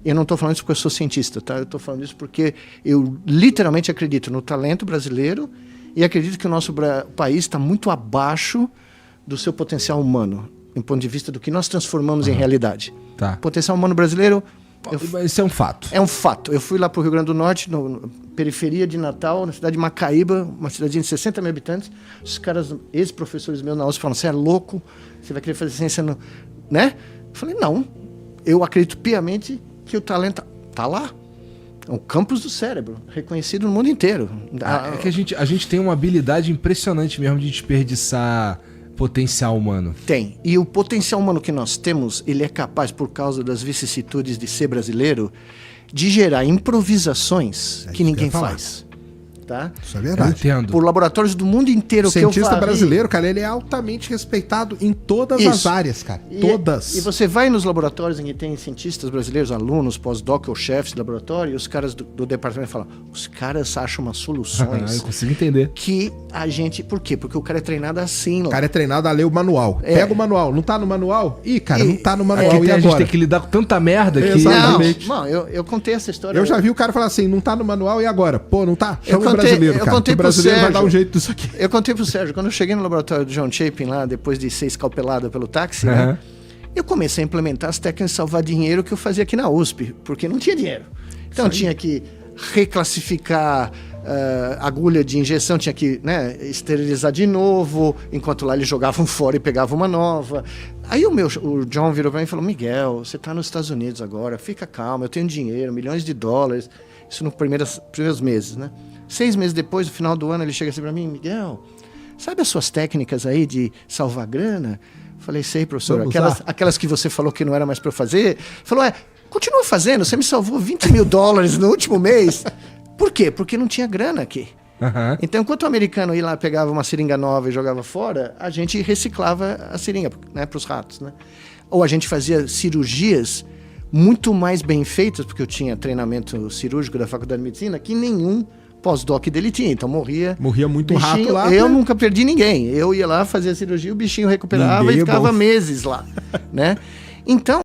Eu não estou falando isso porque eu sou cientista, tá? Eu estou falando isso porque eu literalmente acredito no talento brasileiro e acredito que o nosso país está muito abaixo do seu potencial humano, em ponto de vista do que nós transformamos em realidade. Tá. O potencial humano brasileiro... Isso é um fato. É um fato. Eu fui lá para o Rio Grande do Norte, na periferia de Natal, na cidade de Macaíba, uma cidadinha de 60 mil habitantes. Os caras, ex-professores meus na USP, falaram, você é louco? Você vai querer fazer ciência no... Né? Eu falei, não. Eu acredito piamente que o talento tá lá. É um campus do cérebro, reconhecido no mundo inteiro. É que a gente tem uma habilidade impressionante mesmo de desperdiçar potencial humano. Tem. E o potencial humano que nós temos, ele é capaz, por causa das vicissitudes de ser brasileiro, de gerar improvisações que ninguém faz. Tá? Isso é verdade. Eu entendo. Por laboratórios do mundo inteiro. O cientista brasileiro, cara, ele é altamente respeitado em todas as áreas, cara. Todas. E você vai nos laboratórios em que tem cientistas brasileiros, alunos, pós-doc ou chefes de laboratório, e os caras do departamento falam, os caras acham umas soluções. Eu consigo entender. Que a gente... Por quê? Porque o cara é treinado assim. Lá. O cara é treinado a ler o manual. Pega o manual. Não tá no manual? Ih, cara, não tá no manual. E agora? A gente tem que lidar com tanta merda que... Exatamente. Não, eu contei essa história. Eu já vi o cara falar assim, não tá no manual, e agora? Pô, não tá? Eu brasileiro, cara. contei o brasileiro vai dar um jeito disso aqui. Eu contei pro Sérgio, quando eu cheguei no laboratório do John Chapin lá, depois de ser escalpelado pelo táxi, né? Eu comecei a implementar as técnicas de salvar dinheiro que eu fazia aqui na USP, porque não tinha dinheiro. Então tinha que reclassificar agulha de injeção, tinha que, né, esterilizar de novo, enquanto lá eles jogavam fora e pegavam uma nova. Aí o John virou para mim e falou: Miguel, você está nos Estados Unidos agora, fica calmo, eu tenho dinheiro, $milhões. Isso nos primeiros meses, né? 6 meses depois, no final do ano, ele chega assim para mim: Miguel, sabe as suas técnicas aí de salvar grana? Falei: sei, professor, aquelas que você falou que não era mais para eu fazer. Falou: continua fazendo, você me salvou $20 mil no último mês. Por quê? Porque não tinha grana aqui. Uhum. Então, enquanto o americano ia lá, pegava uma seringa nova e jogava fora, a gente reciclava a seringa, né, para os ratos, né? Ou a gente fazia cirurgias muito mais bem feitas, porque eu tinha treinamento cirúrgico da Faculdade de Medicina, que nenhum pós-doc dele tinha, então morria muito bichinho, rato lá. Eu nunca perdi ninguém. Eu ia lá, fazia a cirurgia, o bichinho recuperava e ficava meses lá, né? Então,